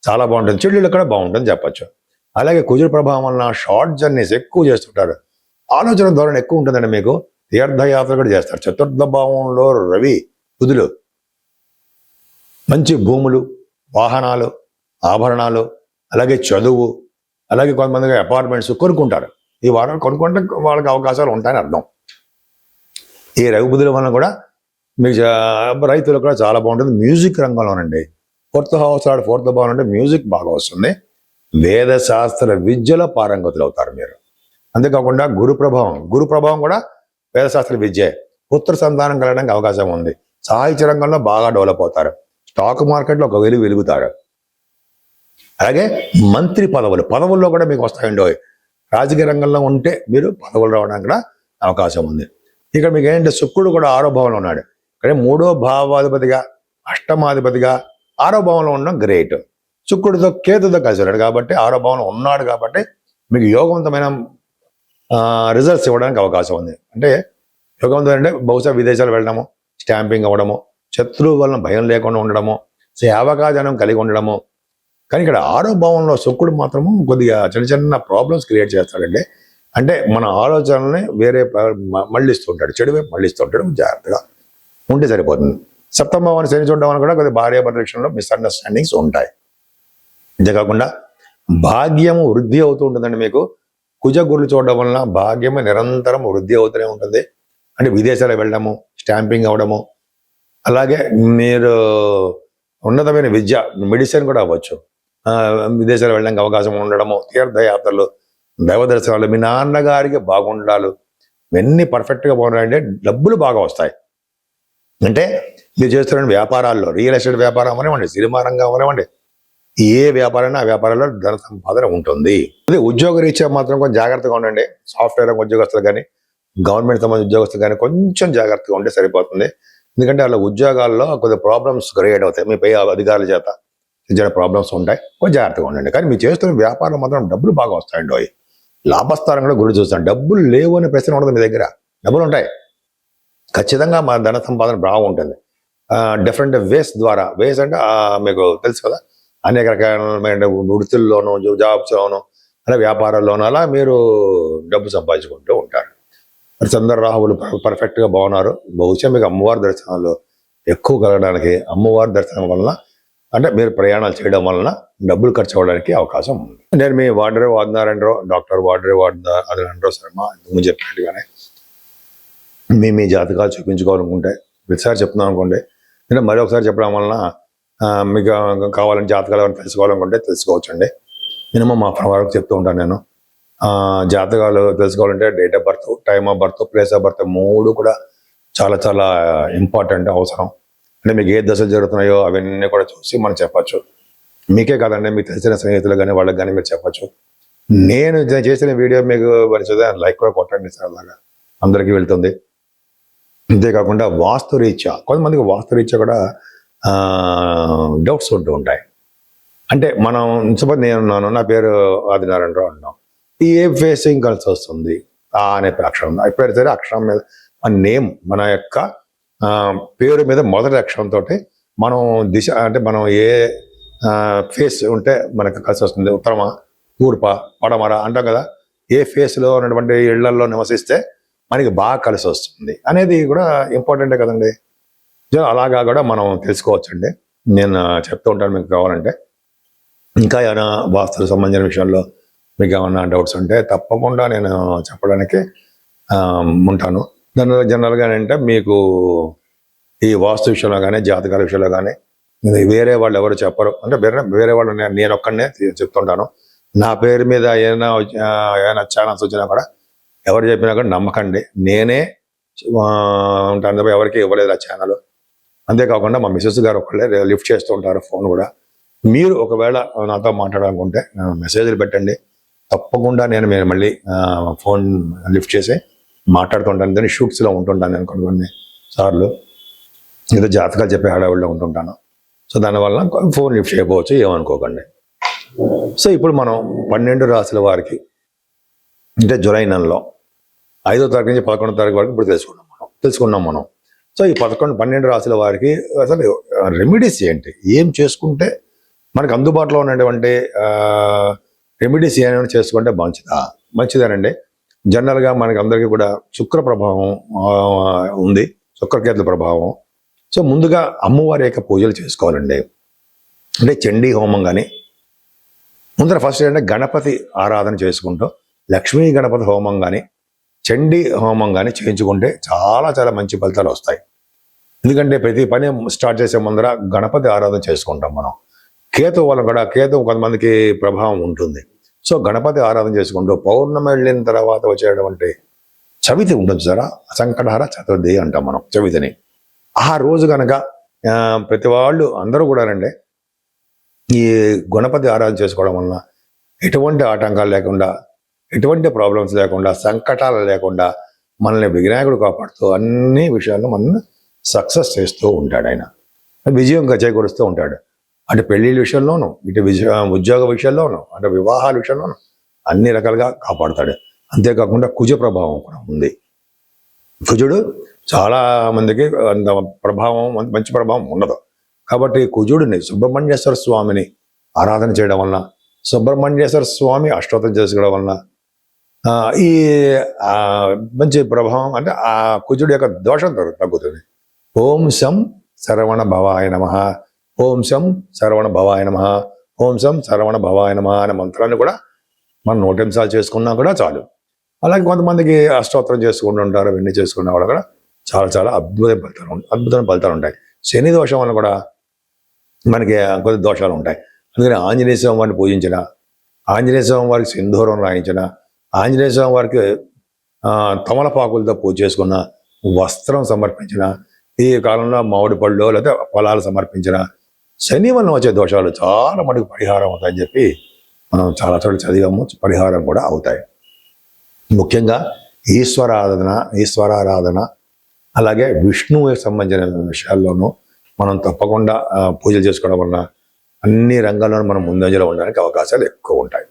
చాలా బాగుంటుంది, చెల్లెళ్ళకి కూడా బాగుంటుంది చెప్పచ్చు. అలాగే కుజుడు ప్రభావం వలన షార్ట్ జర్నీస్ ఎక్కువ చేస్తుంటారు, ఆలోచన ధోరణి ఎక్కువ ఉంటుందండి. మీకు తీర్థయాత్ర కూడా చేస్తారు. చతుర్థ భావంలో రవి కుజులు మంచి భూములు, వాహనాలు, ఆభరణాలు, అలాగే చదువు, అలాగే కొంతమంది అపార్ట్మెంట్స్ కొనుక్కుంటారు. ఈ వారం కొనుక్కుంటే వాళ్ళకి అవకాశాలు ఉంటాయని అర్థం. ఈ రవి బుధుల వలన కూడా మీకు రైతులకు కూడా చాలా బాగుంటుంది. మ్యూజిక్ రంగంలోనండి 4th హౌస్ 4th భావం అంటే మ్యూజిక్ బాగా వస్తుంది. వేదశాస్త్ర విద్యలో పారంగతులు అవుతారు మీరు. అంతేకాకుండా గురు ప్రభావం కూడా వేదశాస్త్ర విద్య, పుత్ర సంతానం కలగడానికి అవకాశం ఉంది. సాహిత్య రంగంలో బాగా డెవలప్ అవుతారు. స్టాక్ మార్కెట్లో ఒక వెలుగుతారు. అలాగే మంత్రి పదవుల్లో కూడా మీకు వస్తాయండి. రాజకీయ రంగంలో ఉంటే మీరు పదవులు రావడానికి కూడా అవకాశం ఉంది. ఇక్కడ మీకు ఏంటంటే శుక్రుడు కూడా 6వ భావంలో ఉన్నాడు. కానీ 3వ భావాధిపతిగా, అష్టమాధిపతిగా 6వ భావంలో ఉండడం గ్రేట్. శుక్రుడితో కేతుతో కలిసి ఉన్నాడు కాబట్టి 6వ భావంలో ఉన్నాడు కాబట్టి మీకు యోగవంతమైన రిజల్ట్స్ ఇవ్వడానికి అవకాశం ఉంది. అంటే యోగవంతం అంటే బహుశా విదేశాలు వెళ్ళడము, స్టాంపింగ్ అవ్వడము, శత్రువు వలన భయం లేకుండా ఉండడము, సేవకాజనం కలిగి ఉండడము. కానీ ఇక్కడ 6వ భావంలో శుక్రుడు మాత్రము కొద్దిగా చిన్న చిన్న ప్రాబ్లమ్స్ క్రియేట్ చేస్తాడండి. అంటే మన ఆలోచనల్ని వేరే మళ్ళిస్తుంటాడు, చెడు వైపు మళ్ళిస్తుంటాడు. జాగ్రత్తగా ఉంటే సరిపోతుంది. 7వ భావాన్ని శని చూడడం వల్ల కూడా కొద్దిగా భార్యాభర్తల విషయంలో మిస్అండర్స్టాండింగ్స్ ఉంటాయి. అంతేకాకుండా భాగ్యము వృద్ధి అవుతూ ఉంటుందండి. మీకు కుజ గురులు చూడడం వలన భాగ్యము నిరంతరం వృద్ధి అవుతూనే ఉంటుంది. అంటే విదేశాలకు వెళ్ళడము, స్టాంపింగ్ అవ్వడము, అలాగే మీరు ఉన్నతమైన విద్య, మెడిసిన్ కూడా అవ్వచ్చు, విదేశాలు వెళ్ళడానికి అవకాశం ఉండడము, తీర్థయాత్రలు, దైవ దర్శనాలు, మీ నాన్నగారికి బాగుండాలి, ఇవన్నీ పర్ఫెక్ట్గా బాగుండాలంటే డబ్బులు బాగా వస్తాయి. అంటే మీరు చేస్తున్న వ్యాపారాల్లో, రియల్ ఎస్టేట్ వ్యాపారం అవనివ్వండి, సినిమా రంగం అవనివ్వండి, ఏ వ్యాపారమైనా ఆ వ్యాపారాల్లో ధన సంపాదన ఉంటుంది. అదే ఉద్యోగ రీత్యా మాత్రం కొంచెం జాగ్రత్తగా ఉండండి. సాఫ్ట్వేర్ రంగ ఉద్యోగస్తులు కానీ, గవర్నమెంట్ సంబంధించిన ఉద్యోగస్తులు కానీ కొంచెం జాగ్రత్తగా ఉంటే సరిపోతుంది. ఎందుకంటే వాళ్ళ ఉద్యోగాల్లో కొద్దిగా ప్రాబ్లమ్స్ క్రియేట్ అవుతాయి. మీ పై అధికారుల చేత చిన్న ప్రాబ్లమ్స్ ఉంటాయి. కొంచెం జాగ్రత్తగా ఉండండి. కానీ మీరు చేస్తున్న వ్యాపారం మాత్రం డబ్బులు బాగా వస్తాయండి. లాభస్థానం కూడా గురి చూస్తాను. డబ్బులు లేవు అనే ప్రశ్న ఉండదు. మీ దగ్గర డబ్బులు ఉంటాయి, ఖచ్చితంగా మా ధన సంపాదన బాగుంటుంది. డిఫరెంట్ వేస్ ద్వారా, వేస్ అంటే మీకు తెలుసు కదా, అనేక రకాలైన వృత్తుల్లోనూ, జాబ్స్లోనూ, అలా వ్యాపారాల్లోనూ అలా మీరు డబ్బు సంపాదించుకుంటూ ఉంటారు. మరి చంద్ర రాహువులు పర్ఫెక్ట్గా బాగున్నారు. బహుశా మీకు అమ్మవారి దర్శనాలు ఎక్కువ కలగడానికి, అమ్మవారి దర్శనం వలన అంటే మీరు ప్రయాణాలు చేయడం వలన డబ్బులు ఖర్చు అవ్వడానికి అవకాశం ఉంది. నేను మీ వాడరే వాడినారంటారో, డాక్టర్ వాడరే వాడినారంటారో శర్మ ఇంతకుముందు చెప్పినట్టుగానే మీ జాతకాలు చూపించుకోవాలనుకుంటే ప్రతిసారి చెప్తున్నాం అనుకోండి, నేను మరీ ఒకసారి చెప్పడం వలన మీకు కావాలని జాతకాలు ఏమైనా తెలుసుకోవాలనుకుంటే తెలుసుకోవచ్చండి. మినిమం హాఫ్ అన్ వరకు చెప్తూ ఉంటాను నేను. జాతకాలు తెలుసుకోవాలంటే date of birth, time of birth, place of birth 3 కూడా చాలా చాలా ఇంపార్టెంట్, అవసరం. అంటే మీకు ఏ దశలు జరుగుతున్నాయో అవన్నీ కూడా చూసి మనం చెప్పచ్చు. మీకే కాదండి, మీకు తెలిసిన స్నేహితులు కానీ వాళ్ళకి కానీ మీరు చెప్పచ్చు. నేను చేసిన వీడియో మీకు పరిచయం లైక్ కూడా కొట్టండి సార్, అలాగా అందరికీ వెళ్తుంది. అంతేకాకుండా వాస్తురీత్యా కొంతమందికి వాస్తురీత్యా కూడా డౌట్స్ ఉంటూ ఉంటాయి. అంటే మనం సపోజ్ నేనున్నాను, నా పేరు ఆదినారాయణరావు అంటున్నాం, ఏ ఫేసింగ్ కలిసి వస్తుంది అనే అక్షరం, ఎప్పుడైతే సరే అక్షరం మీద మన నేమ్, మన యొక్క పేరు మీద మొదటి అక్షరంతో మనం దిశ, అంటే మనం ఏ ఫేస్ ఉంటే మనకు కలిసి వస్తుంది, ఉత్తరమా, తూర్ప, పడమర అంటాం కదా, ఏ ఫేస్లో ఉన్నటువంటి ఇళ్లలో నివసిస్తే మనకి బాగా కలిసి వస్తుంది అనేది కూడా ఇంపార్టెంటే కదండి. అలాగా కూడా మనం తెలుసుకోవచ్చండి. నేను చెప్తూ ఉంటాను మీకు కావాలంటే. ఇంకా ఏమైనా వాస్తుకు సంబంధించిన విషయంలో మీకు ఏమైనా డౌట్స్ ఉంటే తప్పకుండా నేను చెప్పడానికి ఉంటాను. జనరల్గా అంటే మీకు ఈ వాస్తు విషయంలో కానీ, జాతకాల విషయంలో కానీ వేరే వాళ్ళు ఎవరు చెప్పరు. అంటే వేరే వాళ్ళు నేను ఒక్కడనే చెప్తుంటాను. నా పేరు మీద ఏమైనా ఛానల్స్ వచ్చినా కూడా ఎవరు చెప్పినా కూడా నమ్మకండి, నేనే ఉంటాను తప్ప ఎవరికి ఇవ్వలేదు ఆ ఛానల్. అంతేకాకుండా మా మిసెస్ గారు ఒకళ్ళే లిఫ్ట్ చేస్తూ ఉంటారు ఫోన్ కూడా. మీరు ఒకవేళ నాతో మాట్లాడాలనుకుంటే మెసేజ్లు పెట్టండి, తప్పకుండా నేను మళ్ళీ ఫోన్ లిఫ్ట్ చేసి మాట్లాడుతుంటాను. దాన్ని షూట్స్లో ఉంటుంటాను నేను కొన్ని సార్లు, ఏదో జాతకాలు చెప్పే హడావుల్లో ఉంటుంటాను. సో దానివల్ల ఫోన్ లిఫ్ట్ చేయకపోవచ్చు, ఏమనుకోకండి. సో ఇప్పుడు మనం 12 రాశుల వారికి అంటే జూలై నెలలో 5వ తారీఖు నుంచి 11వ తారీఖు వరకు ఇప్పుడు తెలుసుకున్నాం మనం. సో ఈ 12 రాశుల వారికి అసలు రెమెడీస్ ఏంటి, ఏం చేసుకుంటే మనకు అందుబాటులో ఉన్నటువంటి రెమెడీస్ ఏమైనా చేసుకుంటే మంచిదేనండి. జనరల్గా మనకి అందరికీ కూడా శుక్ర ప్రభావం ఉంది, శుక్రకేతుల ప్రభావం. సో ముందుగా అమ్మవారి యొక్క పూజలు చేసుకోవాలండి. అంటే చండీ హోమం కానీ, ముందర ఫస్ట్ ఏంటంటే గణపతి ఆరాధన చేసుకుంటూ లక్ష్మీ గణపతి హోమం కానీ, చండీ హోమం కానీ చేయించుకుంటే చాలా చాలా మంచి ఫలితాలు వస్తాయి. ఎందుకంటే ప్రతి పని స్టార్ట్ చేసే ముందర గణపతి ఆరాధన చేసుకుంటాం మనం. కేతు వల్ల కూడా, కేతు కొంతమందికి ప్రభావం ఉంటుంది. సో గణపతి ఆరాధన చేసుకుంటూ పౌర్ణమి వెళ్ళిన తర్వాత వచ్చేటువంటి చవితి ఉంటుంది సారా, సంకటహర చతుర్థి అంటాం మనం చవితిని. ఆ రోజు కనుక ప్రతి వాళ్ళు అందరూ కూడా రండి ఈ గణపతి ఆరాధన చేసుకోవడం వలన ఎటువంటి ఆటంకాలు లేకుండా, ఎటువంటి ప్రాబ్లమ్స్ లేకుండా, సంకటాలు లేకుండా మనల్ని వినాయకుడు కాపాడుతూ అన్ని విషయాల్లో మనల్ని సక్సెస్ చేస్తూ ఉంటాడు. ఆయన విజయంగా చేకూరుస్తూ ఉంటాడు. అటు పెళ్లిళ్ళ విషయంలోనూ, ఇటు ఉద్యోగ విషయంలోనూ, అంటే వివాహాల విషయంలోనూ అన్ని రకాలుగా కాపాడుతాడు. అంతేకాకుండా కుజ ప్రభావం కూడా ఉంది. కుజుడు చాలా మందికి అంత ప్రభావం, మంచి ప్రభావం ఉండదు. కాబట్టి కుజుడిని, సుబ్రహ్మణ్యేశ్వర స్వామిని ఆరాధన చేయడం వలన, సుబ్రహ్మణ్యేశ్వర స్వామి అష్టోత్తరం చేసుకోవడం వలన ఈ మంచి ప్రభావం, అంటే ఆ కుజుడి యొక్క దోషం తగ్గుతుంది. ఓం శం శరవణ భవాయ నమః, ఓం శం శరవణ భవాయ నమః, ఓం శం శరవణ భవాయ నమః అనే మంత్రాన్ని కూడా మనం 100 నిమిషాలు చేసుకున్నా కూడా చాలు. అలాగే కొంతమందికి అష్టోత్తరం చేసుకుంటూ ఉంటారు, అవన్నీ చేసుకున్న వాళ్ళు కూడా చాలా చాలా అద్భుతమైన ఫలితాలు ఉంటాయి. శని దోషం వల్ల కూడా మనకి కొద్ది దోషాలు ఉంటాయి. అందుకని ఆంజనేయ స్వామి వారిని పూజించిన, ఆంజనేయ స్వామి వారికి సింధూరం రాయించిన, ఆంజనేయ స్వామి వారికి తమలపాకులతో పూజ చేసుకున్న, వస్త్రం సమర్పించిన, ఈ కాలంలో మామిడి పళ్ళు లేదా ఫలాలు సమర్పించిన శని వల్ల వచ్చే దోషాలు చాలా మటుకు పరిహారం అవుతాయని చెప్పి మనం చాలా చోట్ల చదివాము. పరిహారం కూడా అవుతాయి. ముఖ్యంగా ఈశ్వరారాధన అలాగే విష్ణువుకి సంబంధించిన విషయాల్లోనూ మనం తప్పకుండా పూజలు చేసుకోవడం వలన అన్ని రంగాల్లోనూ మనం ముందంజలో ఉండడానికి అవకాశాలు ఎక్కువ ఉంటాయి.